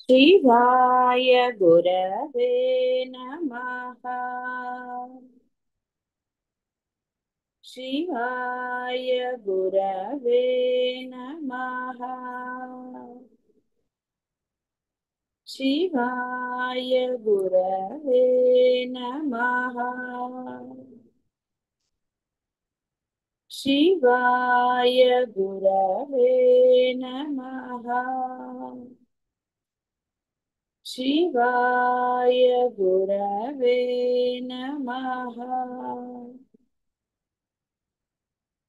शिवाय गुरवे नमः। शिवाय गुरवे नमः। शिवाय गुरवे नमः। शिवाय गुरवे नमः। शिवाय गुरवे नमः।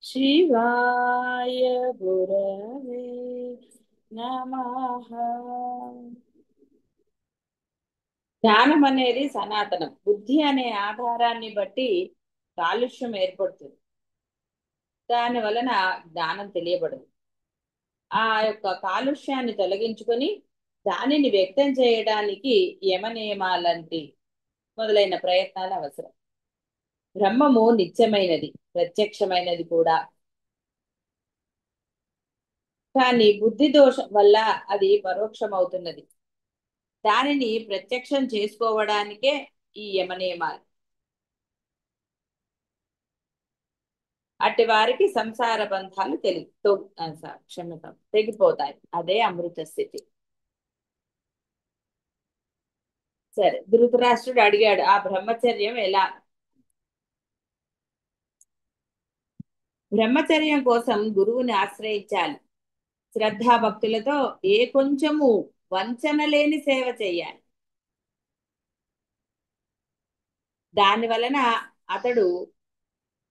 शिवाय गुरवे नमः। జ్ఞానం అనేది సనాతనం. బుద్ధి అనే ఆధారాన్ని బట్టి కాలుష్యం ఏర్పడుతుంది. దాని వలన జ్ఞానం తెలియబడదు. ఆ యొక్క కాలుష్యాన్ని తొలగించుకొని దానిని వ్యక్తం చేయడానికి యమనియమాలంటి మొదలైన ప్రయత్నాలు అవసరం. బ్రహ్మము నిత్యమైనది, ప్రత్యక్షమైనది కూడా. కానీ బుద్ధి దోషం వల్ల అది పరోక్షమవుతున్నది. దానిని ప్రత్యక్షం చేసుకోవడానికే ఈ యమనియమాలు. అట్టి వారికి సంసార బంధాలు క్షమితం తెగిపోతాయి. అదే అమృత స్థితి. సరే, ధృతరాష్ట్రుడు అడిగాడు, ఆ బ్రహ్మచర్యం ఎలా? బ్రహ్మచర్యం కోసం గురువుని ఆశ్రయించాలి. శ్రద్ధాభక్తులతో ఏ కొంచెము వంచన లేని సేవ చెయ్యాలి. దాని వలన అతడు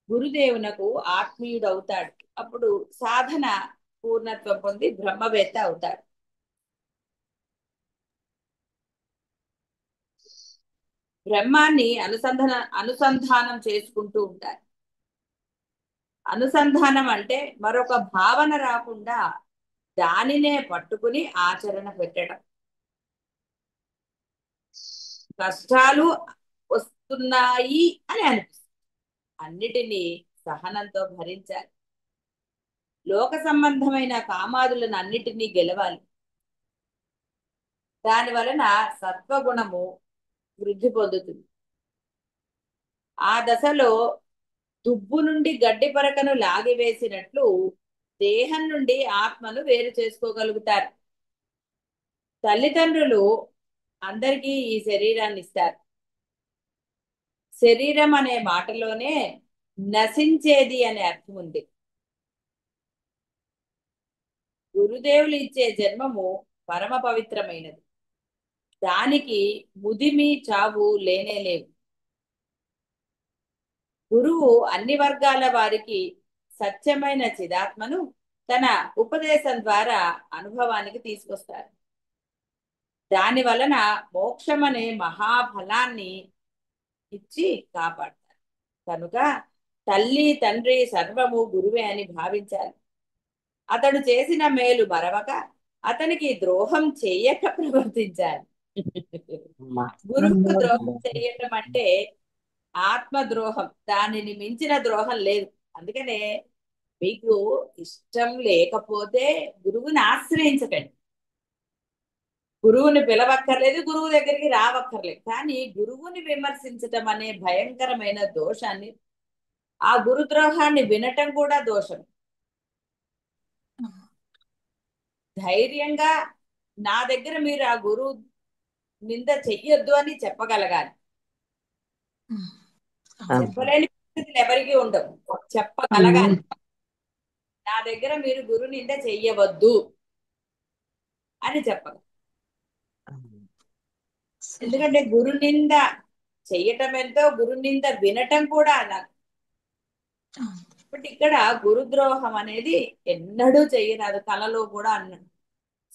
గురుదేవునకు ఆత్మీయుడవుతాడు. అప్పుడు సాధన పూర్ణత్వం పొంది బ్రహ్మవేత్త అవుతాడు. బ్రహ్మాన్ని అనుసంధానం చేసుకుంటూ ఉంటారు. అనుసంధానం అంటే మరొక భావన రాకుండా దానినే పట్టుకుని ఆచరణ పెట్టడం. కష్టాలు వస్తున్నాయి అని అనిపిస్తుంది, అన్నిటినీ సహనంతో భరించాలి. లోక సంబంధమైన కామాదులను అన్నిటినీ గెలవాలి. దాని వలన సత్వగుణము వృద్ధి పొందుతుంది. ఆ దశలో దుబ్బు నుండి గడ్డి పరకను లాగివేసినట్లు దేహం నుండి ఆత్మను వేరు చేసుకోగలుగుతారు. తల్లిదండ్రులు అందరికీ ఈ శరీరాన్ని ఇస్తారు. శరీరం అనే మాటలోనే నశించేది అనే అర్థం ఉంది. గురుదేవులు ఇచ్చే జన్మము పరమ పవిత్రమైనది. దానికి ముదిమి చావు లేనే లేవు. గురువు అన్ని వర్గాల వారికి సత్యమైన చిదాత్మను తన ఉపదేశం ద్వారా అనుభవానికి తీసుకొస్తారు. దాని వలన మోక్షం అనే మహాఫలాన్ని ఇచ్చి కాపాడతారు. కనుక తల్లి తండ్రి సర్వము గురువే అని భావించాలి. అతడు చేసిన మేలు మరవక అతనికి ద్రోహం చేయక ప్రవర్తించాలి. గురువుకు ద్రోహం చేయటం అంటే ఆత్మద్రోహం. దానిని మించిన ద్రోహం లేదు. అందుకనే మీకు ఇష్టం లేకపోతే గురువుని ఆశ్రయించకండి. గురువుని పిలవక్కర్లేదు, గురువు దగ్గరికి రావక్కర్లేదు. కానీ గురువుని విమర్శించటం అనే భయంకరమైన దోషాన్ని, ఆ గురుద్రోహాన్ని వినటం కూడా దోషం. ధైర్యంగా నా దగ్గర మీరు ఆ గురువు నింద చెయ్యొద్దు అని చెప్పగలగాలి. చెప్పలేని పరిస్థితులు ఎవరికి ఉండవు, చెప్పగలగాలి. నా దగ్గర మీరు గురు నింద చెయ్యవద్దు అని చెప్పగలరు. ఎందుకంటే గురు నింద చెయ్యటం ఎంతో, గురు నింద వినటం కూడా అలా. బట్ ఇక్కడ గురుద్రోహం అనేది ఎన్నడూ చెయ్యరాదు, కలలో కూడా అన్నాడు.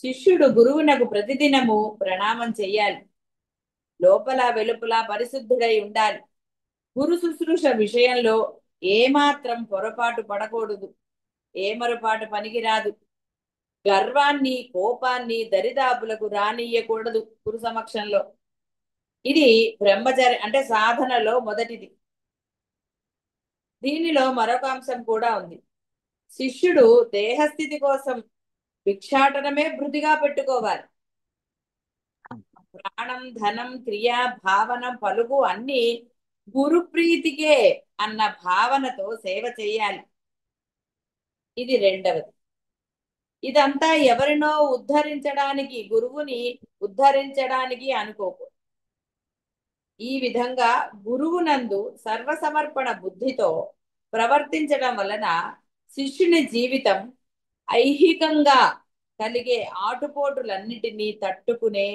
శిష్యుడు గురువునకు ప్రతిదినము ప్రణామం చెయ్యాలి. లోపల వెలుపల పరిశుద్ధుడై ఉండాలి. గురు శుశ్రూష విషయంలో ఏమాత్రం పొరపాటు పడకూడదు. ఏమరపాటు పనికిరాదు. గర్వాన్ని కోపాన్ని దరిదాపులకు రానియ్యకూడదు గురు సమక్షంలో. ఇది బ్రహ్మచర్య అంటే సాధనలో మొదటిది. దీనిలో మరొక అంశం కూడా ఉంది. శిష్యుడు దేహస్థితి కోసం భిక్షాటనమే వృద్ధిగా పెట్టుకోవాలి. ప్రాణం, ధనం, క్రియ, భావన, పలుకు అన్ని గురుప్రీతికే అన్న భావనతో సేవ చేయాలి. ఇది రెండవది. ఇదంతా ఎవరినో ఉద్ధరించడానికి, గురువుని ఉద్ధరించడానికి అనుకోకు. ఈ విధంగా గురువునందు సర్వసమర్పణ బుద్ధితో ప్రవర్తించడం వలన శిష్యుని జీవితం ఐహికంగా కలిగే ఆటుపోటులన్నిటినీ తట్టుకునే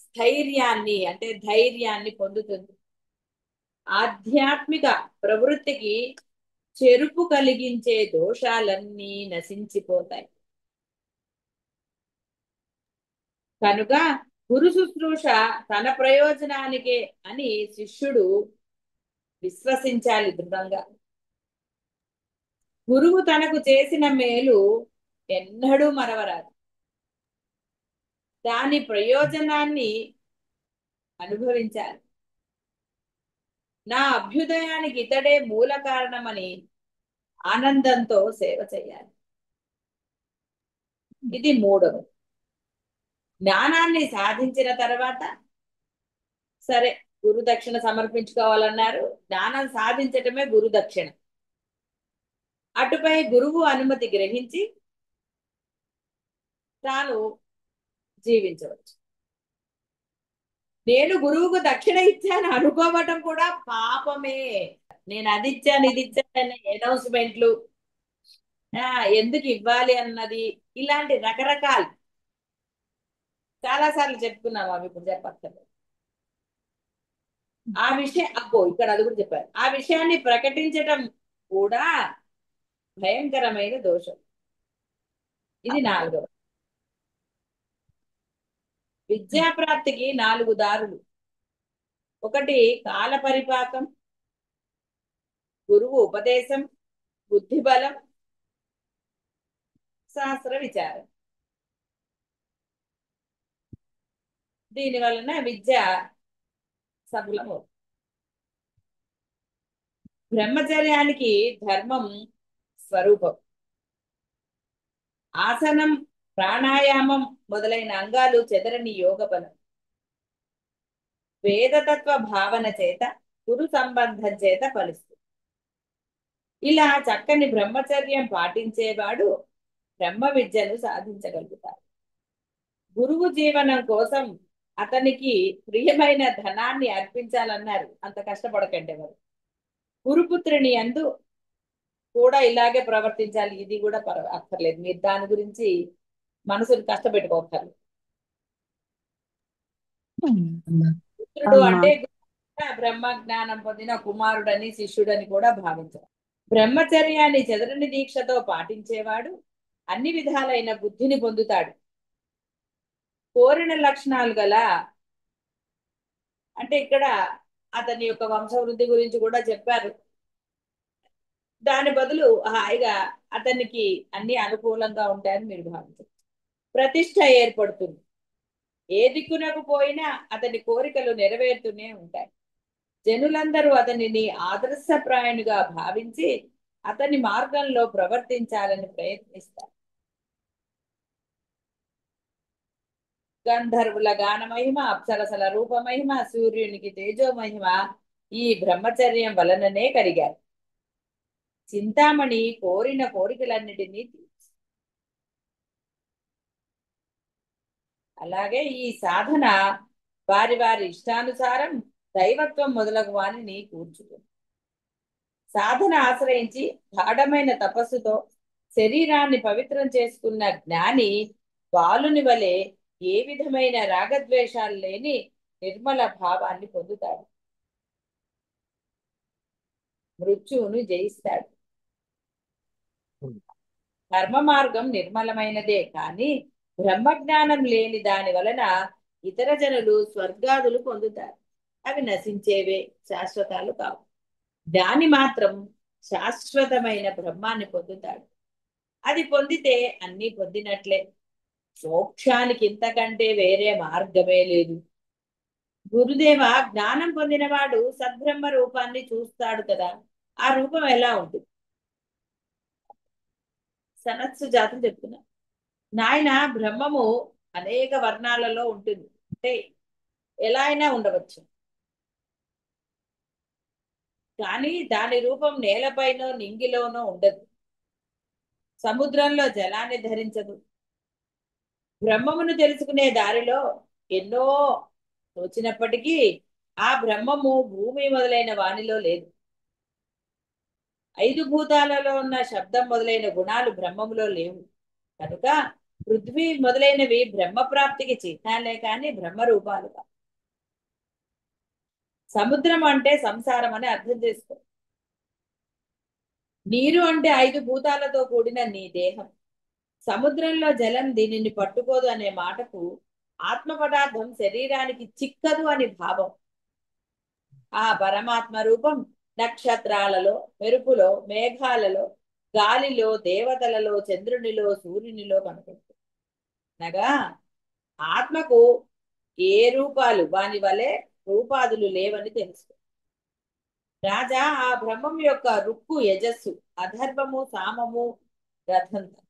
స్థైర్యాన్ని అంటే ధైర్యాన్ని పొందుతుంది. ఆధ్యాత్మిక ప్రవృత్తికి చెరుపు కలిగించే దోషాలన్నీ నశించిపోతాయి. కనుక గురు శుశ్రూష తన ప్రయోజనానికే అని శిష్యుడు విశ్వసించాలి దృఢంగా. గురువు తనకు చేసిన మేలు ఎన్నడూ మరవరాదు. దాని ప్రయోజనాన్ని అనుభవించాలి. నా అభ్యుదయానికి ఇతడే మూల కారణమని ఆనందంతో సేవ చేయాలి. ఇది మూడవది. జ్ఞానాన్ని సాధించిన తర్వాత సరే గురు దక్షిణ సమర్పించుకోవాలన్నారు. జ్ఞానం సాధించటమే గురు దక్షిణ. అటుపై గురువు అనుమతి గ్రహించి తాను జీవించవచ్చు. నేను గురువుకు దక్షిణ ఇచ్చాను అనుకోవటం కూడా పాపమే. నేను అది ఇచ్చాను ఇది ఇచ్చాను అనౌన్స్మెంట్లు, ఎందుకు ఇవ్వాలి అన్నది, ఇలాంటి రకరకాలు చాలా సార్లు చెప్పుకున్నాం. అవి ఇప్పుడు చెప్పక్కర్లేదు. ఆ విషయం ఇక్కడ అది కూడా చెప్పారు. ఆ విషయాన్ని ప్రకటించటం కూడా భయంకరమైన దోషం. ఇది నాలుగవ. విద్యాప్రాప్తికి 4 దారులు. ఒకటి కాల పరిపాకం, గురువు ఉపదేశం, బుద్ధిబలం, శాస్త్ర విచారం. దీని వలన విద్య సఫలమవుతుంది. బ్రహ్మచర్యానికి ధర్మం స్వరూపం. ఆసనం, ప్రాణాయామం మొదలైన అంగాలు చెదరని యోగ బలం. వేదతత్వ భావన చేత, గురు సంబంధం చేత ఫలిస్తుంది. ఇలా చక్కని బ్రహ్మచర్యం పాటించేవాడు బ్రహ్మ విద్యను సాధించగలుగుతాడు. గురువు జీవనం కోసం అతనికి ప్రియమైన ధనాన్ని అర్పించాలన్నారు. అంత కష్టపడకండి ఎవరు. గురుపుత్రుని యందు కూడా ఇలాగే ప్రవర్తించాలి. ఇది కూడా అక్కర్లేదు. మీరు దాని గురించి మనసుని కష్టపెట్టుకోకర్లేదు. పుత్రుడు అంటే బ్రహ్మ జ్ఞానం పొందిన కుమారుడని శిష్యుడని కూడా భావించారు. బ్రహ్మచర్యాన్ని చెదరని దీక్షతో పాటించేవాడు అన్ని విధాలైన బుద్ధిని పొందుతాడు. కోరిన లక్షణాలు గల అంటే ఇక్కడ అతని యొక్క వంశవృద్ధి గురించి కూడా చెప్పారు. దాని బదులు హాయిగా అతనికి అన్ని అనుకూలంగా ఉంటాయని మీరు భావించారు. ప్రతిష్ట ఏర్పడుతుంది. ఏ దిక్కునకు పోయినా అతని కోరికలు నెరవేరుతూనే ఉంటాయి. జనులందరూ అతనిని ఆదర్శప్రాయునిగా భావించి అతని మార్గంలో ప్రవర్తించాలని ప్రయత్నిస్తారు. గంధర్వుల గాన మహిమ, అప్సరసల రూప మహిమ, సూర్యునికి తేజో మహిమ ఈ బ్రహ్మచర్యం వలననే కలిగారు. చింతామణి కోరిన కోరికలన్నిటినీ అలాగే ఈ సాధన వారి వారి ఇష్టానుసారం దైవత్వం మొదలగు వారిని కూర్చుతుంది. సాధన ఆశ్రయించి గాఢమైన తపస్సుతో శరీరాన్ని పవిత్రం చేసుకున్న జ్ఞాని బాలుని వలె ఏ విధమైన రాగద్వేషాలు లేని నిర్మల భావాన్ని పొందుతాడు. మృత్యువును జయిస్తాడు. కర్మ మార్గం నిర్మలమైనదే కానీ బ్రహ్మజ్ఞానం లేని దాని వలన ఇతర జనులు స్వర్గాదులు పొందుతారు. అవి నశించేవే, శాశ్వతాలు కావు. జ్ఞాని మాత్రం శాశ్వతమైన బ్రహ్మాన్ని పొందుతాడు. అది పొందితే అన్ని పొందినట్లే. మోక్షానికి ఇంతకంటే వేరే మార్గమే లేదు. గురుదేవ, జ్ఞానం పొందినవాడు సద్బ్రహ్మ రూపాన్ని చూస్తాడు కదా, ఆ రూపం ఎలా ఉంటుంది? సనత్సు జాతం చెప్తున్నా. నాయన, బ్రహ్మము అనేక వర్ణాలలో ఉంటుంది. అంటే ఎలా అయినా ఉండవచ్చు, కానీ దాని రూపం నేలపైనో నింగిలోనో ఉండదు, సముద్రంలో జలాన్ని ధరించదు. బ్రహ్మమును తెలుసుకునే దారిలో ఎన్నో తోచినప్పటికీ ఆ బ్రహ్మము భూమి మొదలైన వానిలో లేదు. ఐదు భూతాలలో ఉన్న శబ్దం మొదలైన గుణాలు బ్రహ్మములో లేవు కనుక పృథ్వీ మొదలైనవి బ్రహ్మ ప్రాప్తికి చిహ్నాలే కాని బ్రహ్మ రూపాలు కావు. సముద్రం అంటే సంసారం అని అర్థం చేసుకో. నీరు అంటే ఐదు భూతాలతో కూడిన నీ దేహం. సముద్రంలో జలం దీనిని పట్టుకోదు అనే మాటకు ఆత్మ పదార్థం శరీరానికి చిక్కదు అని భావం. ఆ పరమాత్మ రూపం నక్షత్రాలలో, మెరుపులో, మేఘాలలో, గాలిలో, దేవతలలో, చంద్రునిలో, సూర్యునిలో కనపడుతుంది. అనగా ఆత్మకు ఏ రూపాలు వాని వలె రూపాదులు లేవని తెలుసు. రాజా, ఆ బ్రహ్మం యొక్క రుక్కు యజస్సు, అధర్మము, సామము, రథంతం,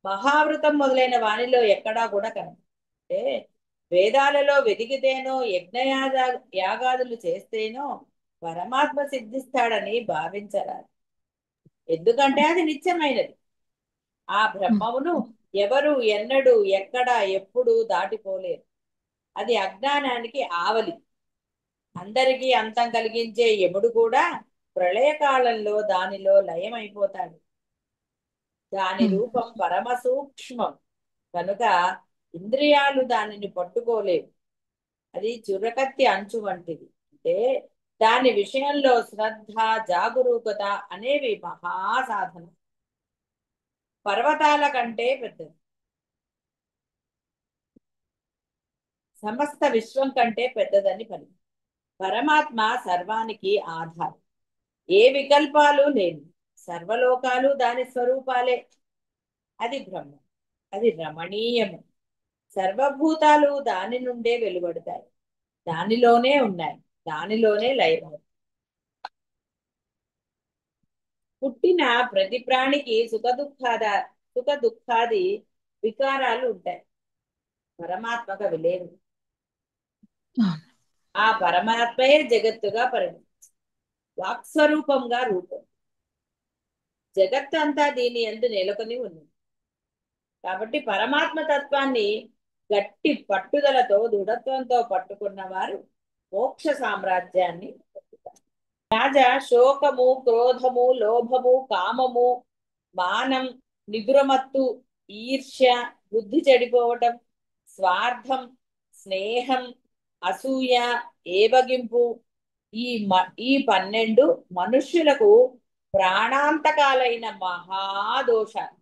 మహావృతం మొదలైన వానిలో ఎక్కడా కూడా కనిపిస్తే వేదాలలో వెదిగితేనో యాగాదులు చేస్తేనో పరమాత్మ సిద్ధిస్తాడని భావించరాదు. ఎందుకంటే అది నిత్యమైనది. ఆ బ్రహ్మమును ఎవరు ఎన్నడూ ఎక్కడ ఎప్పుడు దాటిపోలేరు. అది అజ్ఞానానికి ఆవలి. అందరికీ అంతం కలిగించే యముడు కూడా ప్రళయకాలంలో దానిలో లయమైపోతాడు. దాని రూపం పరమ సూక్ష్మం కనుక ఇంద్రియాలు దానిని పట్టుకోలేవు. అది చురకత్తి అంచు వంటిది. అంటే దాని విషయంలో శ్రద్ధ, జాగరూకత అనేవి మహాసాధన. పర్వతాల కంటే పెద్దది, సమస్త విశ్వం కంటే పెద్దదని పని. పరమాత్మ సర్వానికి ఆధారం, ఏ వికల్పాలు లేని సర్వలోకాలు దాని స్వరూపాలే. అది బ్రహ్మ, అది రమణీయము. సర్వభూతాలు దాని నుండే వెలువడతాయి, దానిలోనే ఉన్నాయి, దానిలోనే లయమవుతాయి. పుట్టిన ప్రతి ప్రాణికి సుఖ దుఃఖాది వికారాలు ఉంటాయి. పరమాత్మకు అవి లేవు. ఆ పరమాత్మయే జగత్తుగా పరిణించింది, వాక్స్వరూపంగా రూపం. జగత్ అంతా దీని యందు నెలకొని ఉంది. కాబట్టి పరమాత్మ తత్వాన్ని గట్టి పట్టుదలతో దృఢత్వంతో పట్టుకున్న వారు మోక్ష సామ్రాజ్యాన్ని పొందుతారు. రాజా, శోకము, క్రోధము, లోభము, కామము, మానం, నిదురమత్తు, ఈర్ష్య, బుద్ధి చెడిపోవటం, స్వార్థం, స్నేహం, అసూయ, ఏవగింపు, ఈ 12 మనుష్యులకు ప్రాణాంతకాలైన మహాదోషాలు.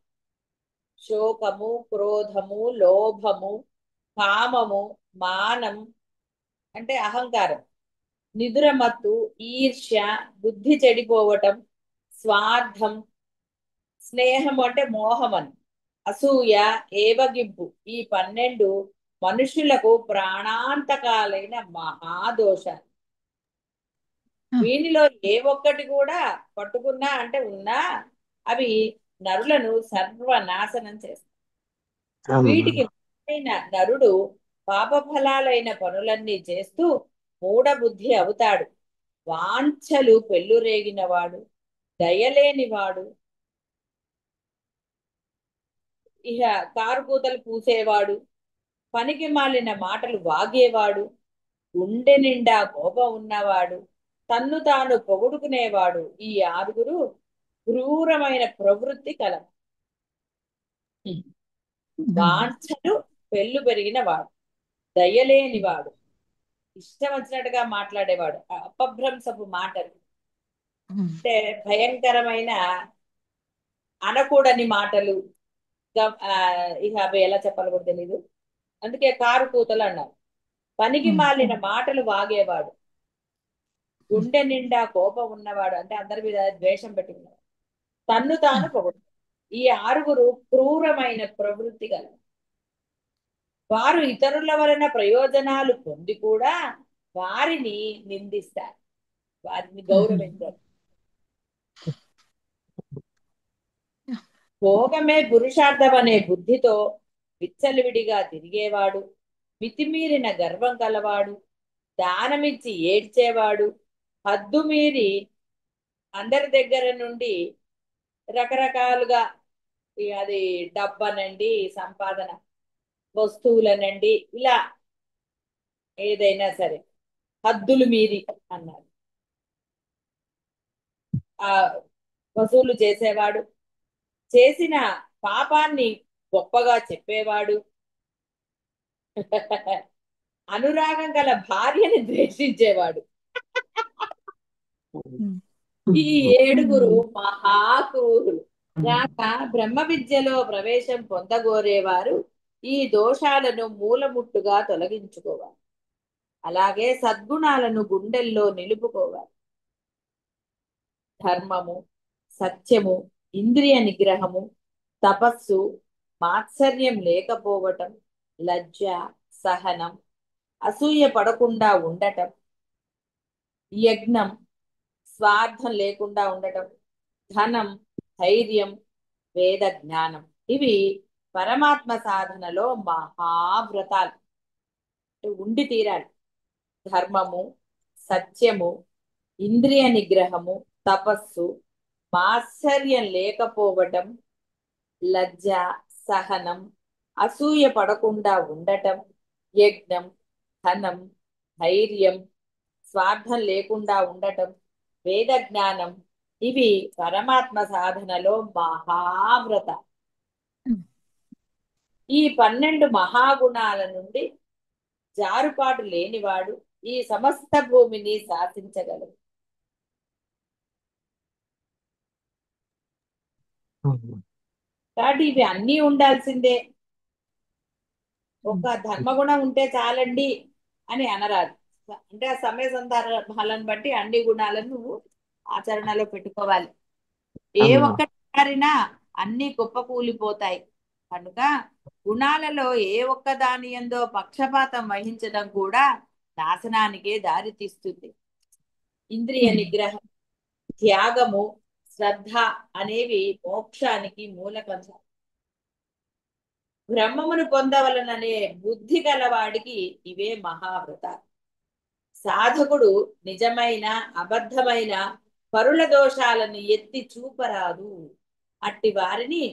శోకము, క్రోధము, లోభము, కామము, మానం అంటే అహంకారం, నిదురమత్తు, ఈర్ష్య, బుద్ధి చెడిపోవటం, స్వార్థం, స్నేహం అంటే మోహం అని, అసూయ, ఏవగింపు, ఈ 12 మనుషులకు ప్రాణాంతకాలైన మహాదోషాలు. వీనిలో ఏ ఒక్కటి కూడా పట్టుకున్నా అంటే ఉన్నా అవి నరులను సర్వనాశనం చేస్తాయి. వీటికి నరుడు పాపఫలాలైన పనులన్నీ చేస్తూ మూఢబుద్ధి అవుతాడు. వాంఛలు పెళ్ళురేగినవాడు, దయలేనివాడు, ఇహ కారుకూతలు పూసేవాడు, పనికి మాలిన మాటలు వాగేవాడు, గుండె నిండా కోపం ఉన్నవాడు, తన్ను తాను పొగుడుకునేవాడు, ఈ 6 క్రూరమైన ప్రవృత్తి కల. వాంఛలు పెళ్ళు పెరిగిన వాడు, దయలేనివాడు, ఇష్టం వచ్చినట్టుగా మాట్లాడేవాడు, అపభ్రంశపు మాటలు అంటే భయంకరమైన అనకూడని మాటలు. ఇక అవి ఎలా చెప్పాలో కూడా తెలీదు, అందుకే కారు కూతలు అన్నారు. పనికి మాలిన మాటలు వాగేవాడు, గుండె నిండా కోపం ఉన్నవాడు అంటే అందరి మీద ద్వేషం పెట్టుకున్నాడు, తన్ను తాను పొగడు. ఈ 6 క్రూరమైన ప్రవృత్తి గల వారు ఇతరుల వలన ప్రయోజనాలు పొంది కూడా వారిని నిందిస్తారు, వారిని గౌరవించారు. భోగమే పురుషార్థం అనే బుద్ధితో విచ్చలవిడిగా తిరిగేవాడు, మితిమీరిన గర్వం కలవాడు, దానమిచ్చి ఏడ్చేవాడు, హద్దు మీరి అందరి దగ్గర నుండి రకరకాలుగా అది డబ్బనండి, సంపాదన, వస్తువులనండి, ఇలా ఏదైనా సరే హద్దులు మీరి అన్నారు. ఆ వసూలు చేసేవాడు, చేసిన పాపాన్ని గొప్పగా చెప్పేవాడు, అనురాగం గల భార్యని ద్వేషించేవాడు. ఈ ఏడుగురు మహాక్రూరులు. రాక బ్రహ్మ విద్యలో ప్రవేశం పొందగోరేవారు ఈ దోషాలను మూలముట్టుగా తొలగించుకోవాలి. అలాగే సద్గుణాలను గుండెల్లో నిలుపుకోవాలి. ధర్మము, సత్యము, ఇంద్రియ నిగ్రహము, తపస్సు, మాత్సర్యం లేకపోవటం, లజ్జ, సహనం, అసూయ పడకుండా ఉండటం, యజ్ఞం, స్వార్థం లేకుండా ఉండటం, ధనం, ధైర్యం, వేద జ్ఞానం, ఇవి పరమాత్మ సాధనలో మహావ్రతాలు. ఉండి తీరాలి. ధర్మము, సత్యము, ఇంద్రియ నిగ్రహము, తపస్సు, మాత్సర్యం లేకపోవటం, లజ్జ, సహనం, అసూయ పడకుండా ఉండటం, యజ్ఞం, ధనం, ధైర్యం, స్వార్థం లేకుండా ఉండటం, వేద జ్ఞానం, ఇవి పరమాత్మ సాధనలో మహావ్రత. ఈ 12 మహాగుణాల నుండి జారుపాటు లేనివాడు ఈ సమస్త భూమిని శాసించగలడు. కాబట్టి ఇవి అన్నీ ఉండాల్సిందే. ఒక ధర్మగుణం ఉంటే చాలండి అని అనరాదు. అంటే ఆ సమయ సందర్భాలను బట్టి అన్ని గుణాలను నువ్వు ఆచరణలో పెట్టుకోవాలి. ఏ ఒక్కటి మారినా అన్ని కుప్పకూలిపోతాయి. కనుక గుణాలలో ఏ ఒక్క దాని యందో పక్షపాతం వహించడం కూడా నాశనానికే దారి తీస్తుంది. ఇంద్రియ నిగ్రహం, త్యాగము, శ్రద్ధ అనేవి మోక్షానికి మూలకంశం. బ్రహ్మమును పొందవలననే బుద్ధి గలవాడికి ఇవే మహావ్రతాలు. సాధకుడు నిజమైన అబద్ధమైన పరుల దోషాలను ఎత్తి చూపరాదు. అట్టి వారిని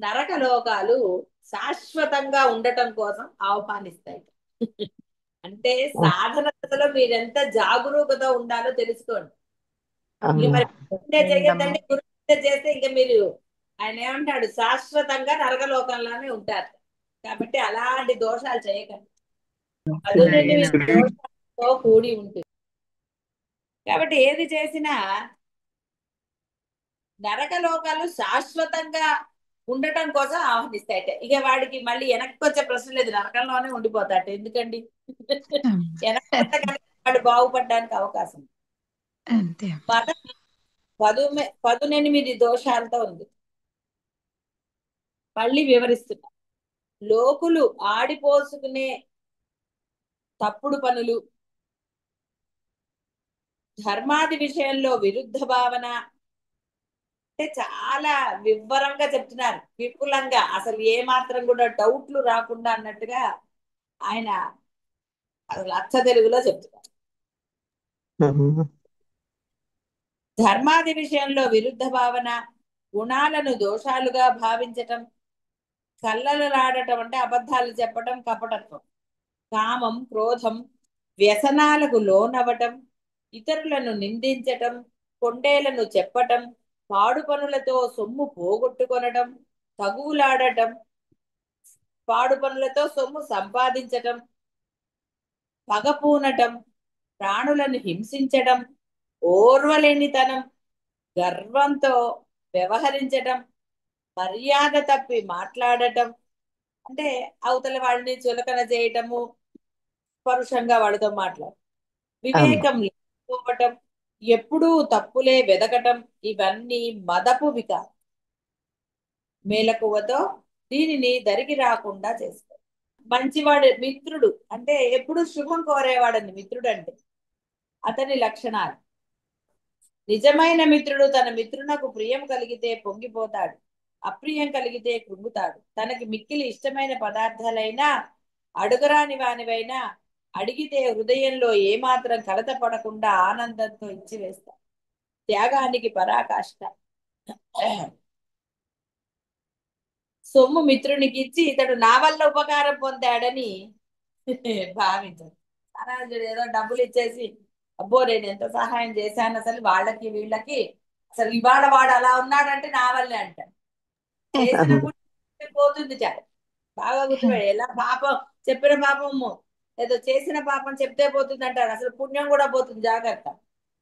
నరక లోకాలు శాశ్వతంగా ఉండటం కోసం ఆహ్వానిస్తాయి. అంటే సాధన దశలో మీరెంత జాగరూకత ఉండాలో తెలుసుకోండి. ఇక మరి గురువునే చేయొద్దండి, గురువు చేస్తే ఇక మీరు ఆయన ఏమంటాడు, శాశ్వతంగా నరకలోకంలోనే ఉంటారు. కాబట్టి అలాంటి దోషాలు చేయకండి. అదునండి దోషాలతో కూడి ఉంటుంది. కాబట్టి ఏది చేసినా నరకలోకాలు శాశ్వతంగా ఉండటం కోసం ఆహ్వానిస్తాయట. ఇక వాడికి మళ్ళీ వెనక్కి వచ్చే ప్రశ్న లేదు, నరకంలోనే ఉండిపోతాట. ఎందుకండి? వెనక్కి వాడు బాగుపడడానికి అవకాశం. మతం 18 దోషాలతో ఉంది. మళ్ళీ వివరిస్తున్నా. లోకులు ఆడిపోసుకునే తప్పుడు పనులు, ధర్మాది విషయంలో విరుద్ధ భావన, అంటే చాలా వివరంగా చెప్తున్నారు, విపులంగా, అసలు ఏ మాత్రం కూడా డౌట్లు రాకుండా అన్నట్టుగా ఆయన అసలు అచ్చ తెలుగులో చెప్తున్నారు. ధర్మాది విషయంలో విరుద్ధ భావన, గుణాలను దోషాలుగా భావించటం, కళ్ళలాడటం అంటే అబద్ధాలు చెప్పటం, కపటత్వం, కామం, క్రోధం, వ్యసనాలకు లోనవటం, ఇతరులను నిందించటం, కొండేలను చెప్పటం, పాడు పనులతో సొమ్ము పోగొట్టుకొనటం, తగువులాడటం, పాడు పనులతో సొమ్ము సంపాదించటం, పగపూనటం, ప్రాణులను హింసించటం, ఓర్వలేనితనం, గర్వంతో వ్యవహరించటం, మర్యాద తప్పి మాట్లాడటం, అంటే అవతల వాడిని చులకన చేయటము, పరుషంగా వాడితో మాట్లాడటం, వివేకం లేకపోవటం, ఎప్పుడూ తప్పులే వెదకటం, ఇవన్నీ మదపు వికారం. మేలకువతో దీనిని దరికి రాకుండా చేసుకో. మంచివాడు మిత్రుడు అంటే ఎప్పుడు శుభం కోరేవాడని మిత్రుడు అంటే అతని లక్షణాలు. నిజమైన మిత్రుడు తన మిత్రునకు ప్రియం కలిగితే పొంగిపోతాడు. అప్రియం కలిగితే కృంగుతాడు. తనకి మిక్కిలి ఇష్టమైన పదార్థాలైనా అడుగరాని వానివైనా అడిగితే హృదయంలో ఏమాత్రం కలత పడకుండా ఆనందంతో ఇచ్చి వేస్తాడు. త్యాగానికి పరాకాష్ట. సొమ్ము మిత్రునికి ఇచ్చి ఇతడు నా వల్ల ఉపకారం పొందాడని భావించదు. అనాథుడు ఏదో డబ్బులు ఇచ్చేసి అబ్బో నేను ఎంత సహాయం చేశాను అసలు వాళ్ళకి వీళ్ళకి, అసలు ఇవాళ వాడు అలా ఉన్నాడంటే నా వల్లే అంటాడు. చేసిన పుణ్యం పోతుంది చాలు. బాగా గుర్తుపెట్టు. ఎలా పాపం చెప్పిన పాపము ఏదో చేసిన పాపం చెప్తే పోతుంది అంటారు, అసలు పుణ్యం కూడా పోతుంది, జాగ్రత్త.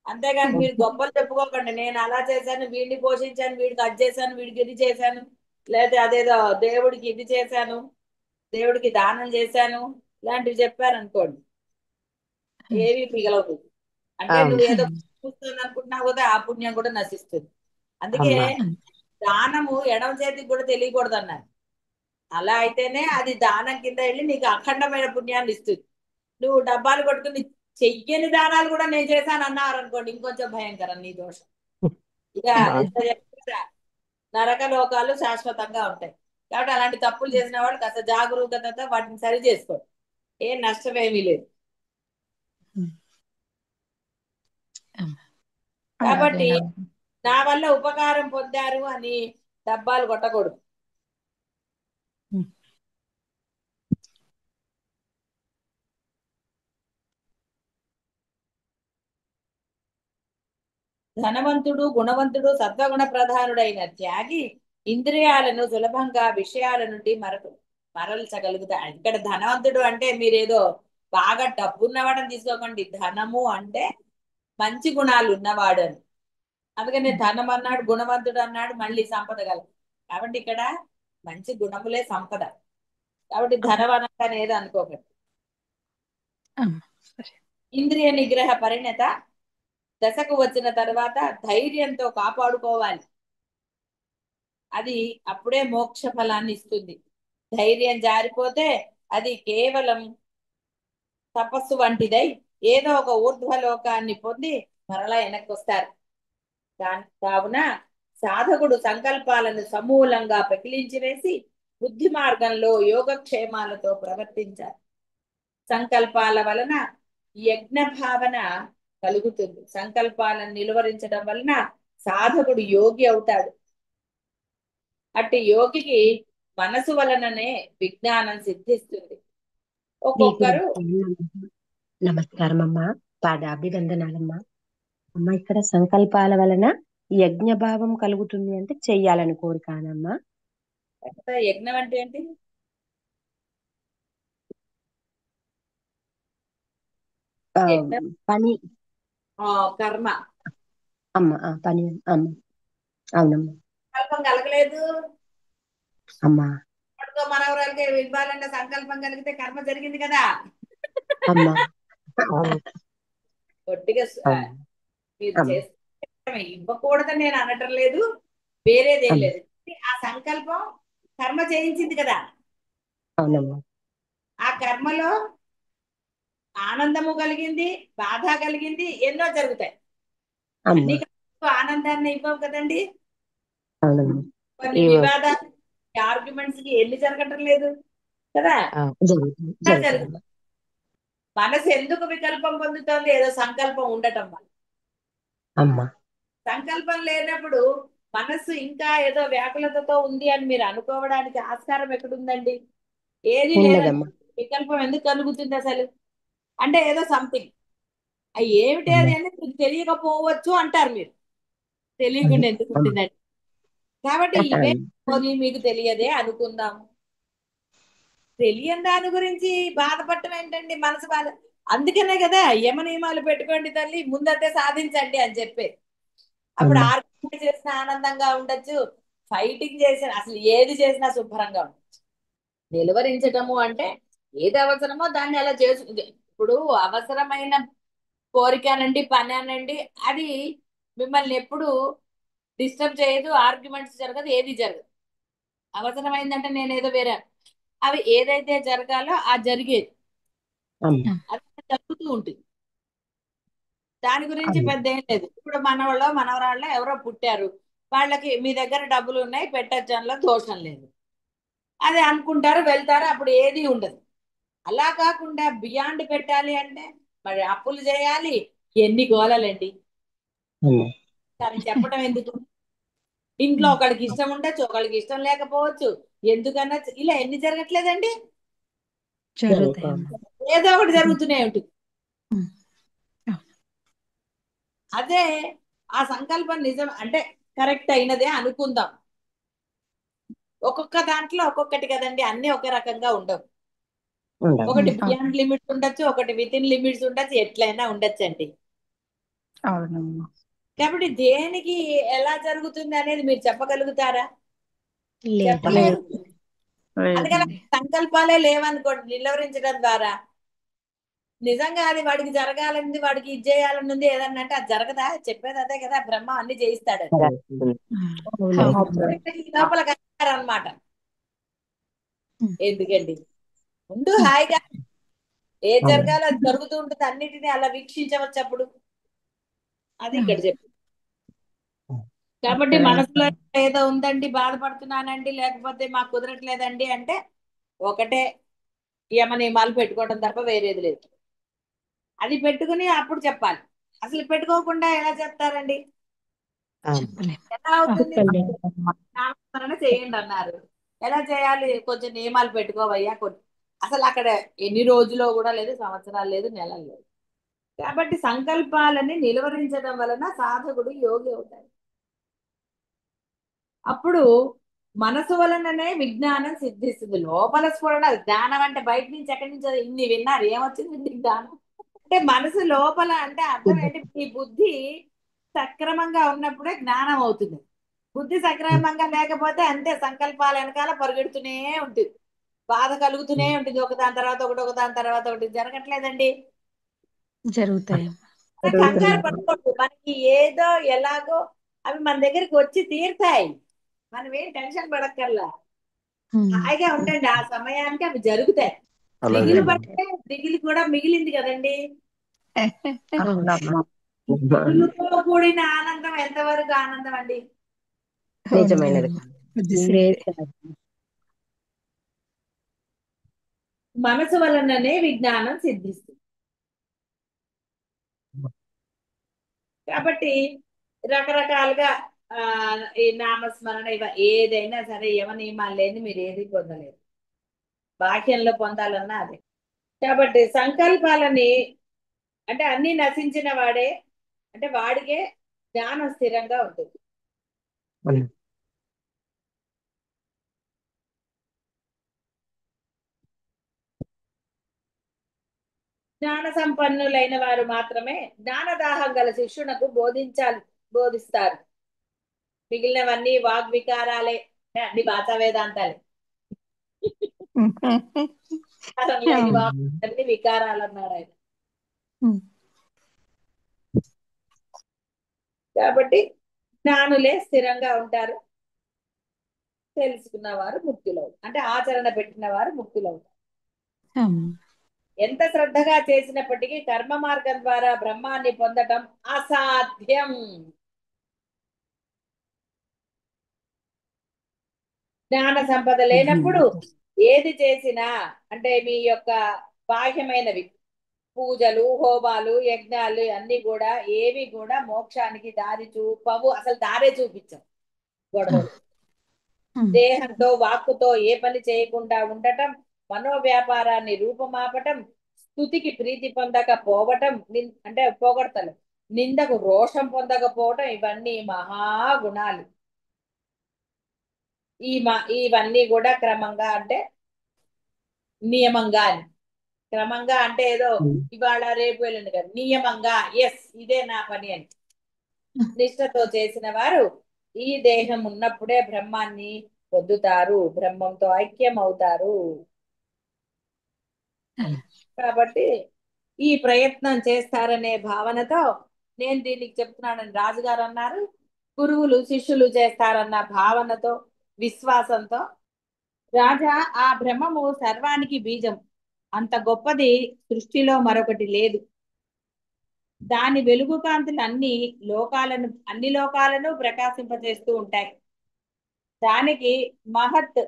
అంతేగాని మీరు గొప్పలు చెప్పుకోకండి, నేను అలా చేశాను, వీడిని పోషించాను, వీడికి అది చేశాను, వీడికి ఇది చేశాను, లేదా అదేదో దేవుడికి ఇది చేశాను, దేవుడికి దానం చేశాను, ఇలాంటివి చెప్పారనుకోండి ఏవి మిగలవు. అంటే నువ్వు ఏదో చూస్తుంది అనుకుంటున్నావు కదా, ఆ పుణ్యం కూడా నశిస్తుంది. అందుకే దానము ఎడమ చేతికి కూడా తెలియకూడదు అన్నారు. అలా అయితేనే అది దానం కింద వెళ్ళి నీకు అఖండమైన పుణ్యాన్ని ఇస్తుంది. నువ్వు డబ్బాలు కొట్టుకుని చెయ్యని దానాలు కూడా నేను చేశాను అన్నారు అనుకోండి, ఇంకొంచెం భయంకరం నీ దోషం. ఇక నరక లోకాలు శాశ్వతంగా ఉంటాయి. కాబట్టి అలాంటి తప్పులు చేసిన వాళ్ళు కాస్త జాగరూకతతో వాటిని సరి చేసుకోండి, ఏం నష్టమేమీ లేదు. కాబట్టి నా వల్ల ఉపకారం పొందారు అని డబ్బాలు కొట్టకూడదు. ధనవంతుడు గుణవంతుడు సత్వగుణ ప్రధానుడైన త్యాగి ఇంద్రియాలను సులభంగా విషయాల నుండి మరల్చగలుగుతాడు. ఇక్కడ ధనవంతుడు అంటే మీరేదో బాగా డబ్బున్నవాడని తీసుకోకండి. ధనము అంటే మంచి గుణాలు ఉన్నవాడు అని. అందుకని ధనం అన్నాడు, గుణవంతుడు అన్నాడు, మళ్ళీ సంపద కలదు. కాబట్టి ఇక్కడ మంచి గుణములే సంపద. కాబట్టి ధనవనంగానే ఏదో అనుకోకండి. ఇంద్రియ నిగ్రహ పరిణత దశకు వచ్చిన తర్వాత ధైర్యంతో కాపాడుకోవాలి. అది అప్పుడే మోక్ష ఫలాన్ని ఇస్తుంది. ధైర్యం జారిపోతే అది కేవలం తపస్సు వంటిదై ఏదో ఒక ఊర్ధ్వలోకాన్ని పొంది మరలా వెనక్కి వస్తారు. కావున సాధకుడు సంకల్పాలను సమూలంగా పెకిలించి వేసి బుద్ధి మార్గంలో యోగక్షేమాలతో ప్రవర్తించాలి. సంకల్పాల వలన యజ్ఞ భావన కలుగుతుంది. సంకల్పాలను నిలువరించడం వలన సాధకుడు యోగి అవుతాడు. అట్టి యోగికి మనసు వలననే విజ్ఞానం సిద్ధిస్తుంది. ఒక్కొక్కరు నమస్కారం అమ్మా, పాదాభివందనాలమ్మా. అమ్మ ఇక్కడ సంకల్పాల వలన యజ్ఞభావం కలుగుతుంది అంటే చెయ్యాలని కోరికానమ్మా. యజ్ఞం అంటే ఏంటి? పని, కర్మ. అమ్మ పని అమ్మ. అవునమ్మా. సంకల్పం కలగలేదు అమ్మా, మనవరాలకి ఇవ్వాలన్న సంకల్పం కలిగితే కర్మ జరిగింది కదా అమ్మా. ఒట్టిగా మీరు చేస్తే ఇవ్వకూడదని నేను అనటం లేదు, వేరేదేం లేదు. ఆ సంకల్పం కర్మ చేయించింది కదా. అవునమ్మా. ఆ కర్మలో ఆనందము కలిగింది, బాధ కలిగింది, ఎన్నో జరుగుతాయి. అన్ని ఆనందాన్ని ఇవ్వవు కదండి. కొన్ని వివాదాలు, ఆర్గ్యుమెంట్స్ కి ఎన్ని జరగటం లేదు కదా. మనసు ఎందుకు వికల్పం పొందుతోంది? ఏదో సంకల్పం ఉండటం వల్ల. సంకల్పం లేనప్పుడు మనస్సు ఇంకా ఏదో వ్యాకులతతో ఉంది అని మీరు అనుకోవడానికి ఆస్కారం ఎక్కడుందండి? ఏది లేదు. వికల్పం ఎందుకు కలుగుతుంది అసలు? అంటే ఏదో సంథింగ్ ఏమిటి అది అని తెలియకపోవచ్చు అంటారు మీరు. తెలియకుండా ఎందుకు ఉంటుందండి? కాబట్టి ఇవే మీకు తెలియదే అనుకుందాం. తెలియని దాని గురించి బాధపడటం ఏంటండి? మనసు బాధ. అందుకనే కదా యమ నియమాలు పెట్టుకోండి తల్లి, ముందంతే సాధించండి అని చెప్పి. అప్పుడు ఆర్గ్యుమెంట్ చేసిన ఆనందంగా ఉండొచ్చు, ఫైటింగ్ చేసిన, అసలు ఏది చేసినా శుభ్రంగా ఉండొచ్చు. నిలువరించటము అంటే ఏది అవసరమో దాన్ని అలా చేసుకుంది. ఇప్పుడు అవసరమైన కోరిక అనండి, పని అనండి, అది మిమ్మల్ని ఎప్పుడు డిస్టర్బ్ చేయదు, ఆర్గ్యుమెంట్స్ జరగదు, ఏది జరగదు. అవసరమైందంటే నేను ఏదో వేరే, అవి ఏదైతే జరగాలో ఆ జరిగేది అది జరుగుతూ ఉంటుంది. దాని గురించి పెద్ద ఏం లేదు. ఇప్పుడు మనవాళ్ళో మనవరాళ్ళో ఎవరో పుట్టారు, వాళ్ళకి మీ దగ్గర డబ్బులు ఉన్నాయి పెట్టచ్చు అందులో దోషం లేదు అది అనుకుంటారు వెళ్తారు అప్పుడు ఏది ఉండదు. అలా కాకుండా బియాండ్ పెట్టాలి అంటే మరి అప్పులు చేయాలి, ఎన్ని గోలలండి. అమ్మా అవి చెప్పడం ఎందుకు? ఇంట్లో ఒకళ్ళకి ఇష్టం ఉండొచ్చు, ఒకళ్ళకి ఇష్టం లేకపోవచ్చు. ఎందుకన్నా ఇలా ఎన్ని జరగట్లేదండి? జరుగుతాయమ్మా. ఏదో ఒకటి జరుగుతూనే ఉంటుంది. అదే ఆ సంకల్పం నిజం అంటే కరెక్ట్ అయినదే అనుకుందాం. ఒక్కొక్క దాంట్లో ఒక్కొక్కటి కదండి, అన్ని ఒక రకంగా ఉండవు. ఉండవు. ఒకటి బియాండ్ లిమిట్స్ ఉండొచ్చు, ఒకటి విత్ ఇన్ లిమిట్స్ ఉండొచ్చు, ఎట్లయినా ఉండొచ్చు అండి. అవునమ్మా. కాబట్టి దేనికి ఎలా జరుగుతుంది అనేది మీరు చెప్పగలుగుతారా? లేదు. చెప్పలేరు. అందుకని లేదండి. సంకల్పాలే లేవనుకోండి నిలువరించడం ద్వారా నిజంగా అది వాడికి జరగాలని వాడికి ఇది చేయాలని ఏదన్నా అంటే అది జరగదా? చెప్పేది అదే కదా, బ్రహ్మ అన్ని చేయిస్తాడు. లోపల అనమాట. ఎందుకండి ముందు హాయిగా ఏది జరగాలో అది జరుగుతూ ఉంటుంది, అన్నిటినీ అలా వీక్షించవచ్చు అప్పుడు. అది ఇక్కడ చెప్పు. కాబట్టి మనసులో ఏదో ఉందండి, బాధపడుతున్నానండి, లేకపోతే మాకు కుదరట్లేదండి అంటే ఒకటే యమ నియమాలు పెట్టుకోవడం తప్ప వేరేది లేదు. అది పెట్టుకుని అప్పుడు చెప్పాలి. అసలు పెట్టుకోకుండా ఎలా చెప్తారండి? ఎలా అవుతుంది? నామస్మరణ చేయండి అన్నారు, ఎలా చేయాలి? కొంచెం నియమాలు పెట్టుకోవయ్యా కొన్ని. అసలు అక్కడ ఎన్ని రోజులో కూడా లేదు, సంవత్సరాలు లేదు, నెలలు లేదు. కాబట్టి సంకల్పాలని నిలువరించడం వలన సాధకుడు యోగి అవుతాడు. అప్పుడు మనసు వలననే విజ్ఞానం సిద్ధిస్తుంది. లోపల స్ఫురణ. జ్ఞానం అంటే బయట నుంచి ఎక్కడి నుంచి ఇన్ని విన్నారు, ఏమొచ్చింది జ్ఞానం? అంటే మనసు లోపల అంటే అర్థం ఏంటి? ఈ బుద్ధి సక్రమంగా ఉన్నప్పుడే జ్ఞానం అవుతుంది. బుద్ధి సక్రమంగా లేకపోతే అంతే, సంకల్పాల వెనకాల పరిగెడుతూనే ఉంటుంది, బాధ కలుగుతూనే ఉంటుంది, ఒకదాని తర్వాత ఒకటి, ఒకదాని తర్వాత ఒకటి. జరగట్లేదండి. జరుగుతాయి. కంగారు పడుకోండి, మనకి ఏదో ఎలాగో అవి మన దగ్గరికి వచ్చి తీరుతాయి. మనం ఏం టెన్షన్ పడక్కర్లా, హాయిగా ఉండండి. ఆ సమయానికి అవి జరుగుతాయి. దిగులు పడితే దిగులు కూడా మిగిలింది కదండి. దిగులుతో కూడిన ఆనందం ఎంతవరకు ఆనందం అండి? నిజమైనది. మనసు వలననే విజ్ఞానం సిద్ధిస్తుంది. కాబట్టి రకరకాలుగా ఈ నామస్మరణ ఏదైనా సరే యమ నియమాలు లేని మీరు ఏది పొందలేరు. బాహ్యంలో పొందాలన్నా అదే. కాబట్టి సంకల్పాలని అంటే అన్ని నశించిన వాడే అంటే వాడికే జ్ఞానం స్థిరంగా ఉంటుంది. జ్ఞాన సంపన్నులైన వారు మాత్రమే జ్ఞానదాహం గల శిష్యునకు బోధిస్తారు. మిగిలినవన్నీ వాగ్వికారాలే, అన్ని భాషా వేదాంతాలే. అన్ని వికారాలు అన్నారు ఆయన. కాబట్టి జ్ఞానులే స్థిరంగా ఉంటారు, తెలుసుకున్న వారు ముక్తులవుతారు. అంటే ఆచరణ పెట్టిన వారు ముక్తులవుతారు. ఎంత శ్రద్ధగా చేసినప్పటికీ కర్మ మార్గం ద్వారా బ్రహ్మాన్ని పొందటం అసాధ్యం. జ్ఞాన సంపద లేనప్పుడు ఏది చేసినా అంటే మీ యొక్క బాహ్యమైనవి పూజలు, హోమాలు, యజ్ఞాలు అన్ని కూడా ఏవి కూడా మోక్షానికి దారి చూపవు. అసలు దారే చూపించవు. గొడవలు దేహంతో వాక్కుతో ఏ పని చేయకుండా ఉండటం, మనోవ్యాపారాన్ని రూపమాపటం, స్తుతికి ప్రీతి పొందకపోవటం, అంటే పొగడతలు, నిందకు రోషం పొందకపోవటం, ఇవన్నీ మహాగుణాలు. ఇవన్నీ కూడా క్రమంగా అంటే నియమంగా అని. క్రమంగా అంటే ఏదో ఇవాళ రేపు వెళ్ళండి కదా, నియమంగా ఎస్ ఇదే నా పని అని నిష్ఠతో చేసిన వారు ఈ దేహం ఉన్నప్పుడే బ్రహ్మాన్ని పొందుతారు, బ్రహ్మంతో ఐక్యం అవుతారు. కాబట్టి ఈ ప్రయత్నం చేస్తారనే భావనతో నేను దీనికి చెప్తున్నానని రాజుగారు అన్నారు. గురువులు శిష్యులు చేస్తారన్న భావనతో, విశ్వాసంతో రాజా ఆ బ్రహ్మము సర్వానికి బీజం, అంత గొప్పది సృష్టిలో మరొకటి లేదు. దాని వెలుగు కాంతులు అన్ని లోకాలను ప్రకాశింపజేస్తూ ఉంటాయి. దానికి మహత్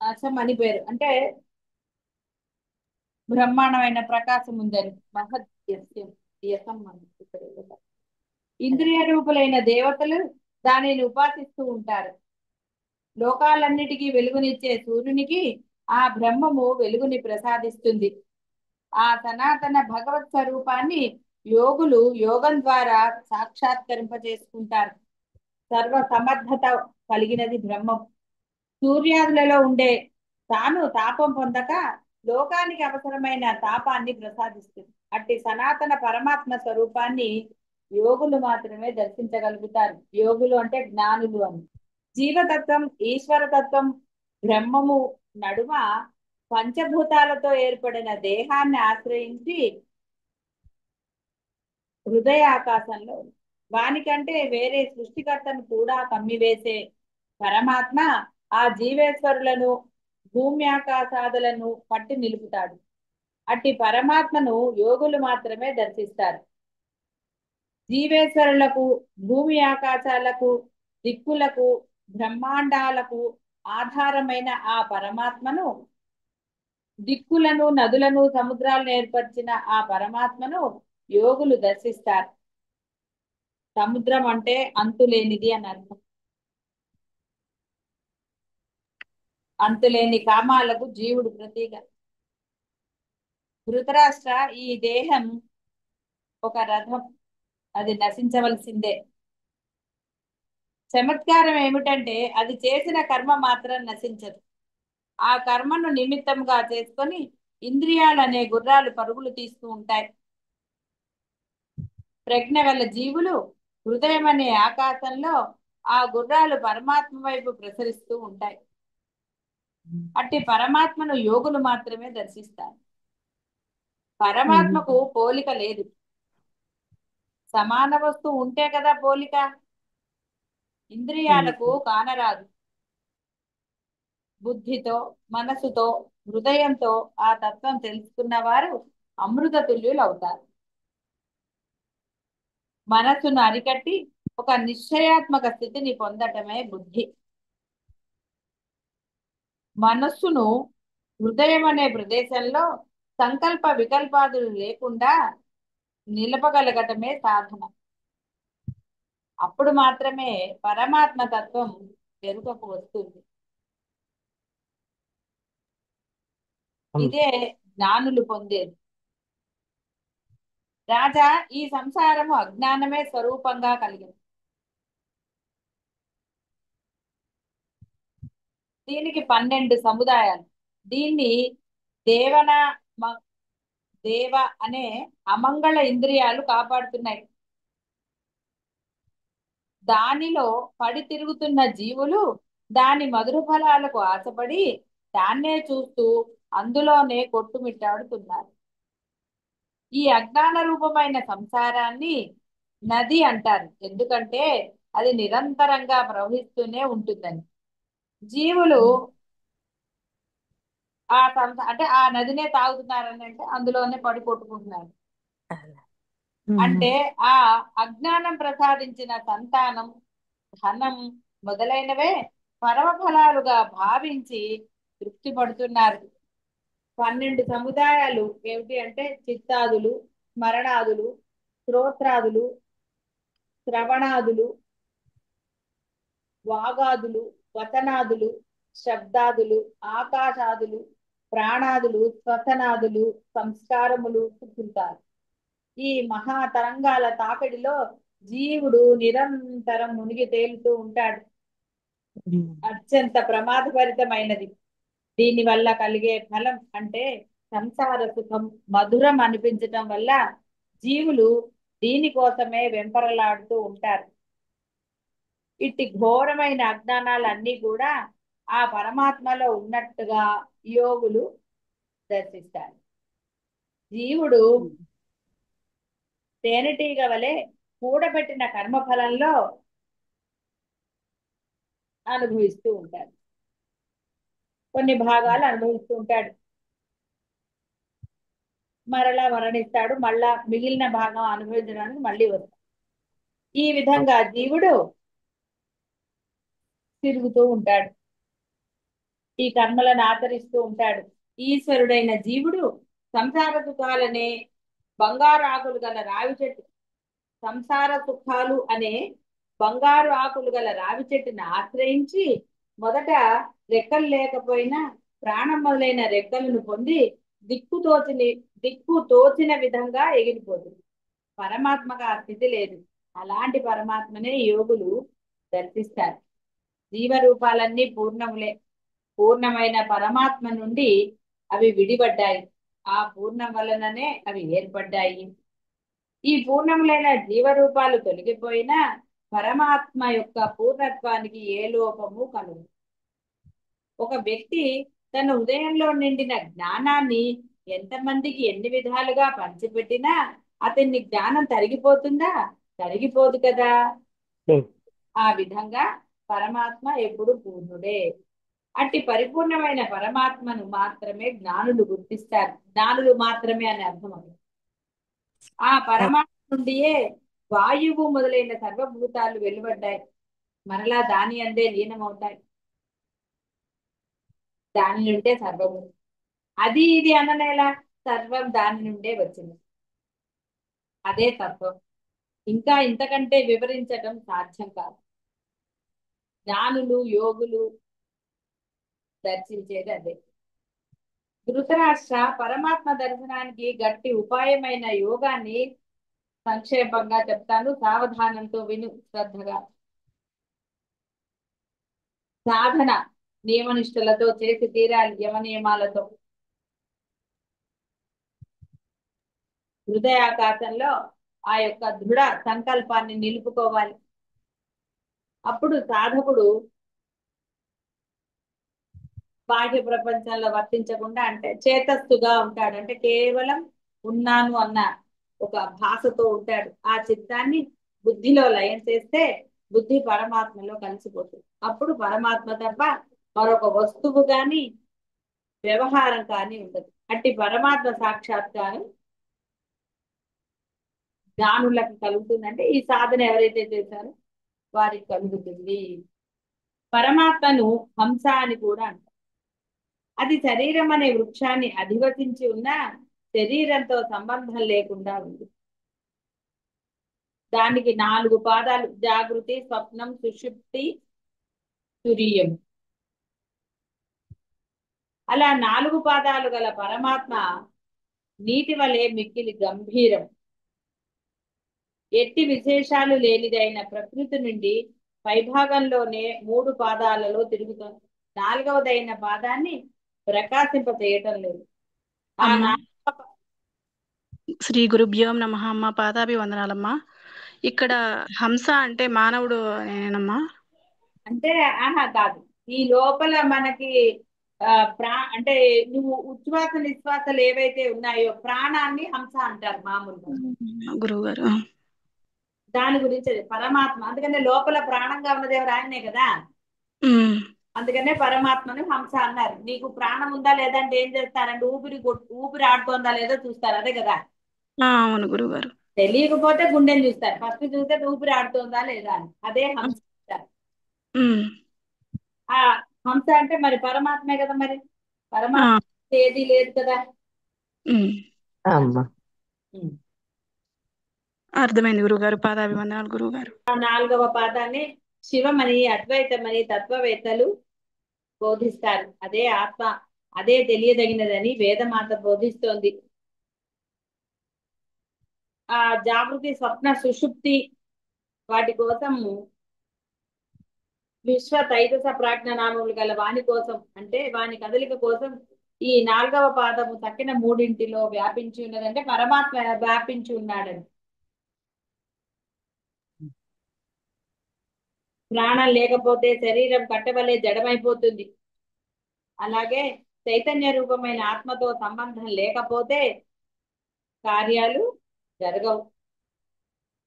అసం అని పేరు. అంటే బ్రహ్మాండమైన ప్రకాశం ఉందని. మహత్ యస్యం యసం అని ఇక్కడ ఏదో. ఇంద్రియ రూపులైన దేవతలు దానిని ఉపాసిస్తూ ఉంటారు. లోకాలన్నిటికీ వెలుగునిచ్చే సూర్యునికి ఆ బ్రహ్మము వెలుగుని ప్రసాదిస్తుంది. ఆ సనాతన భగవత్ స్వరూపాన్ని యోగులు యోగం ద్వారా సాక్షాత్కరింపజేసుకుంటారు. సర్వ సమర్థత కలిగినది బ్రహ్మం. సూర్యాదులలో ఉండే తాను తాపం పొందక లోకానికి అవసరమైన తాపాన్ని ప్రసాదిస్తుంది. అట్టి సనాతన పరమాత్మ స్వరూపాన్ని యోగులు మాత్రమే దర్శించగలుగుతారు. యోగులు అంటే జ్ఞానులు అని. జీవతత్వం ఈశ్వరతత్వం బ్రహ్మము నడుమ పంచభూతాలతో ఏర్పడిన దేహాన్ని ఆశ్రయించి హృదయ ఆకాశంలో ఉంది. వానికంటే వేరే సృష్టికర్తను కూడా కమ్మివేసే పరమాత్మ ఆ జీవేశ్వరులను భూమి ఆకాశాదులను పట్టి నిలుపుతాడు. అట్టి పరమాత్మను యోగులు మాత్రమే దర్శిస్తారు. జీవేశ్వరులకు భూమి ఆకాశాలకు దిక్కులకు బ్రహ్మాండాలకు ఆధారమైన ఆ పరమాత్మను, దిక్కులను నదులను సముద్రాలను ఏర్పరిచిన ఆ పరమాత్మను యోగులు దర్శిస్తారు. సముద్రం అంటే అంతులేనిది అని అర్థం. అంతులేని కామాలకు జీవుడు ప్రతీక. ధృతరాష్ట్ర, ఈ దేహం ఒక రథం, అది నశించవలసిందే. చమత్కారం ఏమిటంటే అది చేసిన కర్మ మాత్రం నశించదు. ఆ కర్మను నిమిత్తంగా చేసుకొని ఇంద్రియాలనే గుర్రాలు పరుగులు తీస్తూ ఉంటాయి. ప్రజ్ఞ గల జీవులు హృదయం అనే ఆకాశంలో ఆ గుర్రాలు పరమాత్మ వైపు ప్రసరిస్తూ ఉంటాయి. అట్టి పరమాత్మను యోగులు మాత్రమే దర్శిస్తారు. పరమాత్మకు పోలిక లేదు. సమాన వస్తువు ఉంటే కదా పోలిక. ఇంద్రియాలకు కానరాదు. బుద్ధితో, మనసుతో, హృదయంతో ఆ తత్వం తెలుసుకున్న వారు అమృత తుల్యులు అవుతారు. మనస్సును అరికట్టి ఒక నిశ్చయాత్మక స్థితిని పొందటమే బుద్ధి. మనస్సును హృదయం అనే ప్రదేశంలో సంకల్ప వికల్పాదులు లేకుండా నిలపగలగటమే సాధన. అప్పుడు మాత్రమే పరమాత్మ తత్వం ఎరుకకు వస్తుంది. ఇదే జ్ఞానులు పొందేది. రాజా, ఈ సంసారము అజ్ఞానమే స్వరూపంగా కలిగింది. దీనికి 12 సముదాయాలు. దీన్ని దేవన దేవ అనే అమంగళ ఇంద్రియాలు కాపాడుతున్నాయి. దానిలో పడి తిరుగుతున్న జీవులు దాని మధుర ఫలాలకు ఆశపడి దాన్నే చూస్తూ అందులోనే కొట్టుమిట్టాడుతున్నారు. ఈ అజ్ఞాన రూపమైన సంసారాన్ని నది అంటారు. ఎందుకంటే అది నిరంతరంగా ప్రవహిస్తూనే ఉంటుందని. జీవులు అంటే ఆ నదినే తాగుతున్నారని, అంటే అందులోనే పడి కొట్టుకుంటున్నారు. అంటే ఆ అజ్ఞానం ప్రసాదించిన సంతానం, ధనం మొదలైనవే పరమ ఫలాలుగా భావించి తృప్తి పడుతున్నారు. 12 సముదాయాలు ఏమిటి అంటే చిత్తాదులు, స్మరణాదులు, శ్రోత్రాదులు, శ్రవణాదులు, వాగాదులు, వచనాదులు, శబ్దాదులు, ఆకాశాదులు, ప్రాణాదులు, శ్వసనాదులు, సంస్కారములు పుట్టుతారు. ఈ మహా తరంగాల తాకిడిలో జీవుడు నిరంతరం మునిగి తేలుతూ ఉంటాడు. అత్యంత ప్రమాదభరితమైనది. దీని వల్ల కలిగే ఫలం అంటే సంసార సుఖం మధురం అనిపించటం వల్ల జీవులు దీనికోసమే వెంపరలాడుతూ ఉంటారు. ఇట్టి ఘోరమైన అజ్ఞానాలన్నీ కూడా ఆ పరమాత్మలో ఉన్నట్టుగా యోగులు దర్శిస్తారు. జీవుడు తేనెటీగ వలె కూడబెట్టిన కర్మఫలంలో అనుభవిస్తూ ఉంటాడు. కొన్ని భాగాలు అనుభవిస్తూ ఉంటాడు. మరలా మరణిస్తాడు, మళ్ళా మిగిలిన భాగం అనుభవించడానికి మళ్ళీ వస్తాడు. ఈ విధంగా జీవుడు తిరుగుతూ ఉంటాడు, ఈ కర్మలను ఆచరిస్తూ ఉంటాడు. ఈశ్వరుడైన జీవుడు సంసార సుఖాలనే బంగారు ఆకులు గల రావి చెట్టు సంసార సుఖాలు అనే బంగారు ఆకులు గల రావి చెట్టుని ఆశ్రయించి మొదట రెక్కలు లేకపోయినా ప్రాణం మొదలైన రెక్కలను పొంది దిక్కు తోచిన విధంగా ఎగిరిపోతుంది. పరమాత్మకు ఆ స్థితి లేదు. అలాంటి పరమాత్మనే యోగులు దర్శిస్తారు. జీవరూపాలన్నీ పూర్ణములే. పూర్ణమైన పరమాత్మ నుండి అవి విడిపడ్డాయి. ఆ పూర్ణం వలననే అవి ఏర్పడ్డాయి. ఈ పూర్ణములైన జీవరూపాలు తొలగిపోయినా పరమాత్మ యొక్క పూర్ణత్వానికి ఏ లోపము కలుగు. ఒక వ్యక్తి తన హృదయంలో నిండిన జ్ఞానాన్ని ఎంతమందికి ఎన్ని విధాలుగా పంచిపెట్టినా అతన్ని జ్ఞానం తరిగిపోతుందా? తరిగిపోదు కదా. ఆ విధంగా పరమాత్మ ఎప్పుడు పూర్ణుడే. అట్టి పరిపూర్ణమైన పరమాత్మను మాత్రమే జ్ఞానులు గుర్తిస్తారు. జ్ఞానులు మాత్రమే అని అర్థం. ఆ పరమాత్మ నుండియే వాయువు మొదలైన సర్వభూతాలు వెలువడ్డాయి, మరలా దాని అందే లీనమవుతాయి. దాని నుండే సర్వము. అది ఇది అననేలా, సర్వం దాని నుండే వచ్చింది. అదే తత్వం. ఇంకా ఇంతకంటే వివరించడం సాధ్యం కాదు. జ్ఞానులు యోగులు దర్శించేది అదే. ధృతరాష్ట్ర పరమాత్మ దర్శనానికి గట్టి ఉపాయమైన యోగాన్ని సంక్షేపంగా చెప్తాను, సావధానంతో విను శ్రద్ధగా. సాధన నియమనిష్టలతో చేసి తీరాలి, యమ నియమాలతో. హృదయాకాశంలో ఆ యొక్క దృఢ సంకల్పాన్ని నిలుపుకోవాలి. అప్పుడు సాధకుడు బాహ్య ప్రపంచంలో వర్తించకుండా, అంటే చేతస్థుగా ఉంటాడు. అంటే కేవలం ఉన్నాను అన్న ఒక భాషతో ఉంటాడు. ఆ చిత్తాన్ని బుద్ధిలో లయం చేస్తే బుద్ధి పరమాత్మలో కలిసిపోతుంది. అప్పుడు పరమాత్మ తప్ప మరొక వస్తువు కానీ వ్యవహారం కానీ ఉండదు. అట్టి పరమాత్మ సాక్షాత్కారం జ్ఞానులకు కలుగుతుందంటే ఈ సాధన ఎవరైతే చేశారో వారికి కలుగుతుంది. పరమాత్మను హంస అని కూడా అంటారు. అది శరీరం అనే వృక్షాన్ని అధివసించి ఉన్న శరీరంతో సంబంధం లేకుండా ఉంది. దానికి 4 పాదాలు: జాగృతి, స్వప్నం, సుషుప్తి, తురీయం. అలా 4 పాదాలు గల పరమాత్మ నీటి వలె మిక్కిలి గంభీరం. ఎట్టి విశేషాలు లేనిదైన ప్రకృతి నుండి పైభాగంలోనే 3 పాదాలలో తిరుగుతుంది. 4వదైన పాదాన్ని ప్రకాశింప చేయటం లేదు. ఆ అమ్మ 4వ శ్రీ గురుభ్యోం నమః. అమ్మ పాదాభివందనాలమ్మా. ఇక్కడ హంస అంటే మానవుడు నేనమ్మా. అంటే ఆహా కాదు, ఈ లోపల మనకి అంటే నువ్వు ఉచ్ఛ్వాస నిశ్వాసలు ఏవైతే ఉన్నాయో ప్రాణాన్ని హంస అంటారు మామూలుగా. గురువు గారు దాని గురించి పరమాత్మ. అందుకనే లోపల ప్రాణంగా ఉన్నది ఎవరు? ఆయనే కదా. అందుకనే పరమాత్మను హంస అన్నారు. నీకు ప్రాణం ఉందా లేదా అంటే ఏం చేస్తారంటే ఊపిరి ఆడుతోందా లేదో చూస్తారు, అదే కదా. అవును గురువు గారు. తెలియకపోతే గుండెని చూస్తారు, ఫస్ట్ చూస్తే ఊపిరి ఆడుతోందా లేదా అని. అదే హంస అంటారు. ఆ హంస అంటే మరి పరమాత్మే కదా. మరి పరమాత్మ ఏది లేదు కదా. అమ్మా అర్థమైంది గురువు గారు. పాదాభివందనాలు గురువు గారు. ఆ 4వ పాదాన్ని శివమని, అద్వైతమని తత్వవేత్తలు బోధిస్తారు. అదే ఆత్మ, అదే తెలియదగినదని వేదమాత బోధిస్తోంది. ఆ జాగృతి, స్వప్న, సుషుప్తి వాటి కోసము విశ్వ తైజస ప్రాజ్ఞ నామములు గల వాణి కోసం, అంటే వాని కదలిక కోసం ఈ 4వ పాదము తక్కిన 3 వ్యాపించి ఉన్నదంటే పరమాత్మ వ్యాపించి ఉన్నాడని. ప్రాణం లేకపోతే శరీరం కట్టవలే జడమైపోతుంది. అలాగే చైతన్య రూపమైన ఆత్మతో సంబంధం లేకపోతే కార్యాలు జరగవు.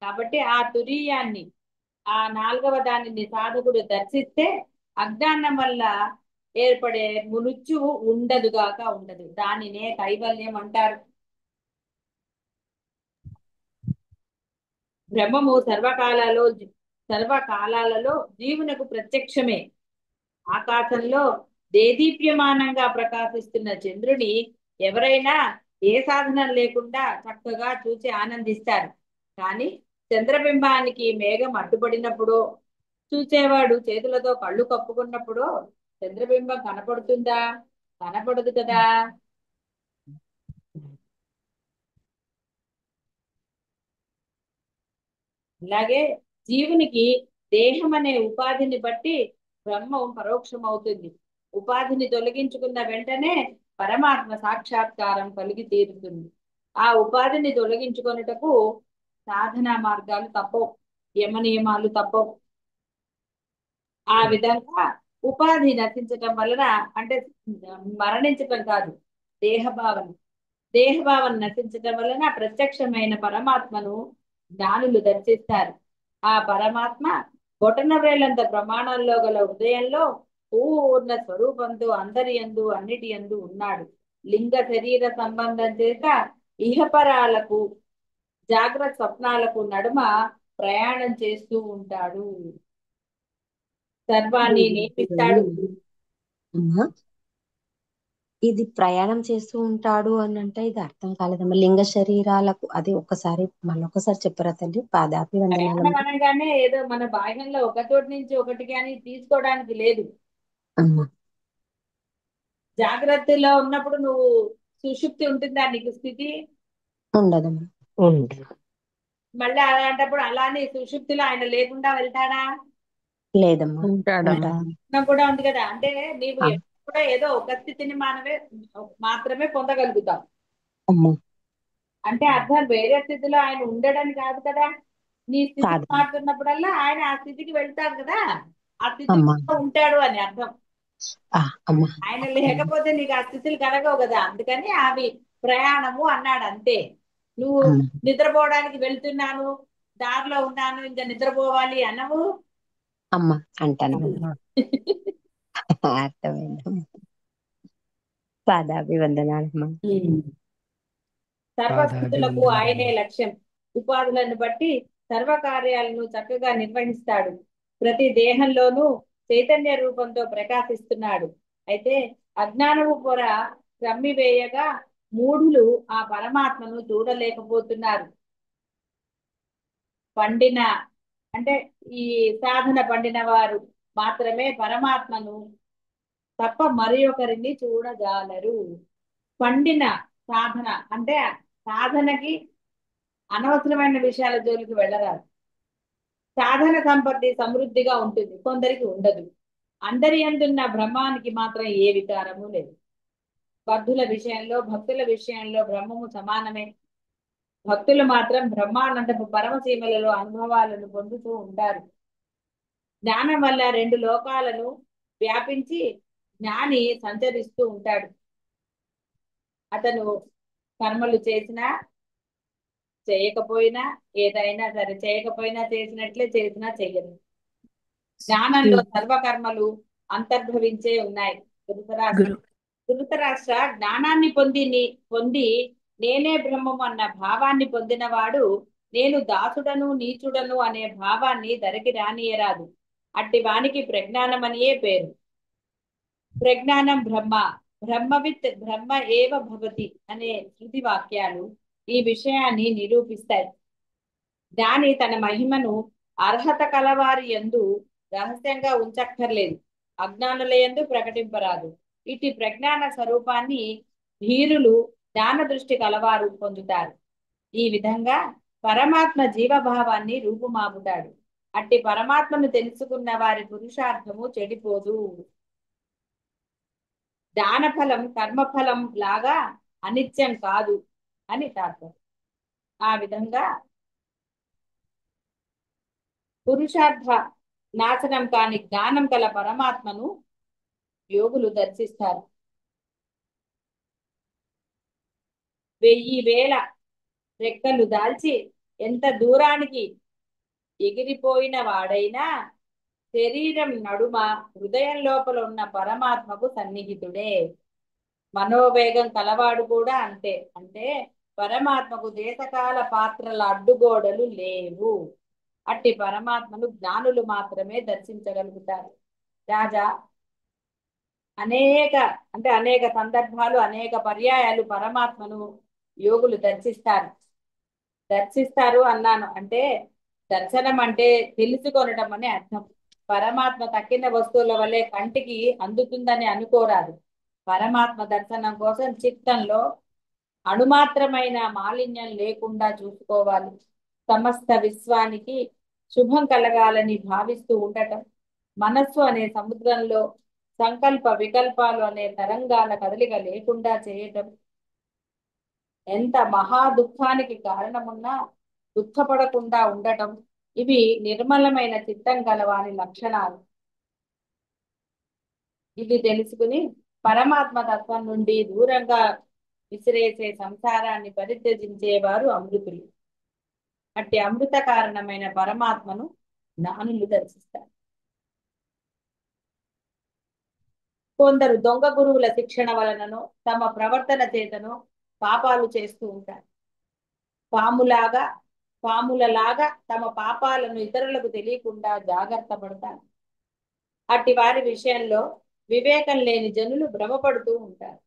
కాబట్టి ఆ తురీయాన్ని, ఆ 4వ దానిని సాధకుడు దర్శిస్తే అజ్ఞానం వల్ల ఏర్పడే మునుచు ఉండదుగాక ఉండదు. దానినే కైవల్యం అంటారు. బ్రహ్మము సర్వకాలాలలో జీవునకు ప్రత్యక్షమే. ఆకాశంలో దేదీప్యమానంగా ప్రకాశిస్తున్న చంద్రుని ఎవరైనా ఏ సాధన లేకుండా చక్కగా చూసి ఆనందిస్తారు. కానీ చంద్రబింబానికి మేఘం అడ్డుపడినప్పుడు, చూసేవాడు చేతులతో కళ్ళు కప్పుకున్నప్పుడు చంద్రబింబం కనపడుతుందా? కనపడదు కదా. ఇలాగే జీవునికి దేహం అనే ఉపాధిని బట్టి బ్రహ్మం పరోక్షమవుతుంది. ఉపాధిని తొలగించుకున్న వెంటనే పరమాత్మ సాక్షాత్కారం కలిగి తీరుతుంది. ఆ ఉపాధిని తొలగించుకొనుటకు సాధనా మార్గాలు తప్పవు, యమ నియమాలు తప్పవు. ఆ విధంగా ఉపాధి నశించటం వలన, అంటే మరణించటం కాదు, దేహభావన దేహభావన నశించటం వలన ప్రత్యక్షమైన పరమాత్మను జ్ఞానులు దర్శిస్తారు. ఆ పరమాత్మ బొటన వేలంత ప్రమాణంలో గల హృదయంలో పూర్ణ స్వరూపంతో అందరి యందు అన్నిటి యందు ఉన్నాడు. లింగ శరీర సంబంధం చేత ఇహపరాలకు జాగ్రత్త స్వప్నాలకు నడుమ ప్రయాణం చేస్తూ ఉంటాడు. సర్వాన్ని నియమిస్తాడు. అమ్మా, ఇది ప్రయాణం చేస్తూ ఉంటాడు అని అంటే ఇది అర్థం కాలేదమ్మా. లింగ శరీరాలకు అది ఒక్కసారి మళ్ళొకసారి చెప్పరా తల్లి? పాదాభి ప్రయాణం వందనాలమ్మా. అనగానే ఏదో మన బాహ్యంలో ఒక చోటు నుంచి ఒకటికి అని తీసుకోవడానికి లేదు. అమ్మా, జాగ్రత్తలో ఉన్నప్పుడు నువ్వు సుషుప్తి ఉంటుందా నీకు స్థితి? ఉండదమ్మా. ఉండదు. మళ్ళీ అలాంటప్పుడు అలానే సుషుప్తిలో ఆయన లేకుండా వెళ్తాడా? లేదమ్మా, ఉంటాడమ్మా. ఉంటాడు. కూడా ఉంది కదా. అంటే నీవు ఆ, ఎప్పుడు కూడా ఏదో ఒక స్థితిని మాత్రమే పొందగలుగుతావు. అమ్మా, అంటే అర్థం వేరే స్థితిలో ఆయన ఉండడని కాదు కదా. నీ స్థితి కాదు మారుతున్నప్పుడల్లా ఆయన ఆ స్థితికి వెళ్తాడు కదా. ఆ స్థితిలో అమ్మా. ఉంటాడు అని అర్థం. అమ్మా, ఆయన లేకపోతే నీకు ఆ స్థితులు కలగవు కదా. అందుకని అవి ప్రయాణము అన్నాడు అంతే. నువ్వు అమ్మా, నిద్రపోవడానికి వెళ్తున్నాను, దారిలో ఉన్నాను, ఇంకా నిద్రపోవాలి అనవు. అమ్మా అంటానమ్మా. అర్థమైందమ్మా. పాదాభి వందనాలమ్మా. సర్వస్థితులకు ఆయనే లక్ష్యం. ఉపాధులను బట్టి సర్వ కార్యాలను చక్కగా నిర్వహిస్తాడు. ప్రతి దేహంలోనూ చైతన్య రూపంతో ప్రకాశిస్తున్నాడు. అయితే అజ్ఞానము పొర క్రమ్మివేయగా మూఢులు ఆ పరమాత్మను చూడలేకపోతున్నారు. పండిన, అంటే ఈ సాధన పండిన వారు మాత్రమే పరమాత్మను తప్ప మరి ఒకరిని చూడజాలరు. పండిన సాధన అంటే సాధనకి అనవసరమైన విషయాల జోలికి వెళ్ళరాదు. సాధన సంపత్తి సమృద్ధిగా ఉంటుంది, కొందరికి ఉండదు. అందరి అందున్న బ్రహ్మానికి మాత్రం ఏ వికారము లేదు. భక్తుల విషయంలో బ్రహ్మము సమానమే. భక్తులు మాత్రం బ్రహ్మానందపు పరమసీమలలో అనుభవాలను పొందుతూ ఉంటారు. జ్ఞానం వల్ల రెండు లోకాలను వ్యాపించి జ్ఞాని సంచరిస్తూ ఉంటాడు. అతను కర్మలు చేసినా చేయకపోయినా, ఏదైనా సరే, చేయకపోయినా చేసినట్లే, చేసినా చెయ్యదు. జ్ఞానంలో సర్వకర్మలు అంతర్భవించే ఉన్నాయి. ధృతరాష్ట్ర జ్ఞానాన్ని పొంది నేనే బ్రహ్మము అన్న భావాన్ని పొందినవాడు నేను దాసుడను నీచుడను అనే భావాన్ని ధరికి రానియరాదు. అట్టి వానికి ప్రజ్ఞానమనియే పేరు. ప్రజ్ఞానం బ్రహ్మవిత్ బ్రహ్మ ఏవ భవతి అనే శృతి వాక్యాలు ఈ విషయాన్ని నిరూపిస్తాయి. జ్ఞాని తన మహిమను అర్హత కలవారి యందు రహస్యంగా ఉంచక్కర్లేదు, అజ్ఞానుల యందు ప్రకటింపరాదు. ఇటు ప్రజ్ఞాన స్వరూపాన్ని ధీరులు జ్ఞాన దృష్టి కలవారు పొందుతారు. ఈ విధంగా పరమాత్మ జీవభావాన్ని రూపుమాపుతాడు. అట్టి పరమాత్మను తెలుసుకున్న వారి పురుషార్థము చెడిపోదు. దానఫలం కర్మఫలం లాగా అనిత్యం కాదు అని తాత్పర్యం. ఆ విధంగా పురుషార్థ నాశనం కాని జ్ఞానం కల పరమాత్మను యోగులు దర్శిస్తారు. 1000 రెక్కలు దాల్చి ఎంత దూరానికి ఎగిరిపోయిన వాడైనా శరీరం నడుమ హృదయం లోపల ఉన్న పరమాత్మకు సన్నిహితుడే. మనోవేగం కలవాడు కూడా అంతే. అంటే పరమాత్మకు దేశకాల పాత్రల అడ్డుగోడలు లేవు. అట్టి పరమాత్మను జ్ఞానులు మాత్రమే దర్శించగలుగుతారు. రాజా అనేక సందర్భాలు, అనేక పర్యాయాలు పరమాత్మను యోగులు దర్శిస్తారు అన్నాను. అంటే దర్శనం అంటే తెలుసుకొనటం అని అర్థం. పరమాత్మ తక్కిన వస్తువుల వల్లే కంటికి అందుతుందని అనుకోరాదు. పరమాత్మ దర్శనం కోసం చిత్తంలో అణుమాత్రమైన మాలిన్యం లేకుండా చూసుకోవాలి. సమస్త విశ్వానికి శుభం కలగాలని భావిస్తూ ఉండటం, మనస్సు అనే సముద్రంలో సంకల్ప వికల్పాలు అనే తరంగాల కదలిక లేకుండా చేయటం, ఎంత మహా దుఃఖానికి కారణమున్నా దుఃఖపడకుండా ఉండటం, ఇవి నిర్మలమైన చిత్తం గలవాని లక్షణాలు. ఇది తెలుసుకుని పరమాత్మ తత్వం నుండి దూరంగా విసిరేసే సంసారాన్ని పరిత్యజించేవారు అమృతులు. అట్టి అమృత కారణమైన పరమాత్మను జ్ఞానులు దర్శిస్తారు. కొందరు దొంగ గురువుల శిక్షణ వలననో తమ ప్రవర్తన చేతనో పాపాలు చేస్తూ ఉంటారు. పాములలాగా తమ పాపాలను ఇతరులకు తెలియకుండా జాగ్రత్త పడతారు. అట్టి వారి విషయంలో వివేకం లేని జనులు భ్రమపడుతూ ఉంటారు.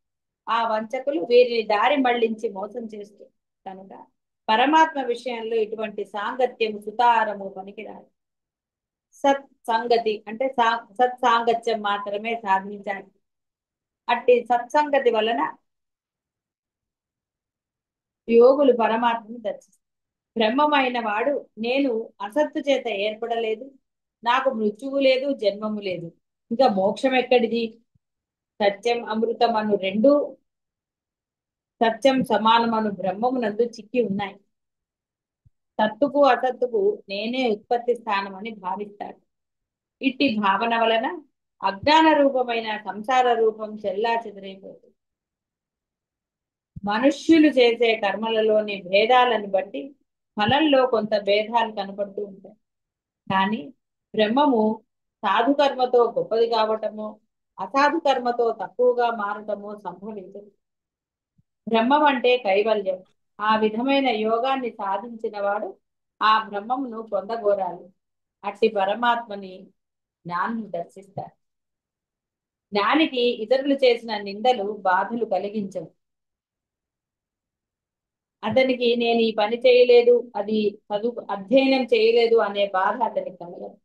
ఆ వంచకులు వీరిని దారి మళ్లించి మోసం చేస్తూ కనుక పరమాత్మ విషయంలో ఇటువంటి సాంగత్యము సుతారము పనికిరాదు. సత్సంగతి అంటే సత్సాంగత్యం మాత్రమే సాధించాలి. అట్టి సత్సంగతి వలన యోగులు పరమాత్మను దర్శిస్తారు. బ్రహ్మమైన వాడు నేను అసత్తు చేత ఏర్పడలేదు, నాకు మృత్యువు లేదు, జన్మము లేదు, ఇంకా మోక్షం ఎక్కడిది? సత్యం అమృతం అను రెండు సత్యం సమానమను బ్రహ్మమునందు చిక్కి ఉన్నాయి. సత్తుకు అసత్తుకు నేనే ఉత్పత్తి స్థానం అని భావిస్తాడు. ఇట్టి భావన వలన అజ్ఞాన రూపమైన సంసార రూపం చెల్లా చెదరైపోతుంది. మనుష్యులు చేసే కర్మలలోని భేదాలను బట్టి ఫలంలో కొంత భేదాలు కనపడుతూ ఉంటాయి. కానీ బ్రహ్మము సాధు కర్మతో గొప్పది కావటమో అసాధు కర్మతో తక్కువగా మారటమో సంభవించదు. బ్రహ్మం అంటే కైవల్యం. ఆ విధమైన యోగాన్ని సాధించిన వాడు ఆ బ్రహ్మమును పొందగోరాలి. అట్టి పరమాత్మని జ్ఞానులు దర్శిస్తారు. జ్ఞానికి ఇతరులు చేసిన నిందలు బాధలు కలిగించవు. అతనికి నేను ఈ పని చేయలేదు, అది అధ్యయనం చేయలేదు అనే బాధ అతనికి కలగదు.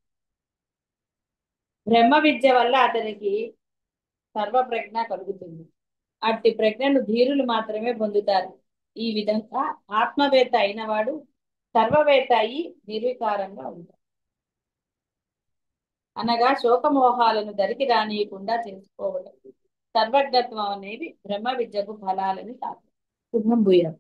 బ్రహ్మ విద్య వల్ల అతనికి సర్వప్రజ్ఞ కలుగుతుంది. అట్టి ప్రజ్ఞను ధీరులు మాత్రమే పొందుతారు. ఈ విధంగా ఆత్మవేత్త అయినవాడు సర్వవేత్త అయి నిర్వికారంగా ఉంటాడు. అనగా శోకమోహాలను దరికి రానియకుండా చేసుకోవడం. సర్వజ్ఞత్వం అనేవి బ్రహ్మ విద్యకు ఫలాలని తాకు. శుభం భూయం.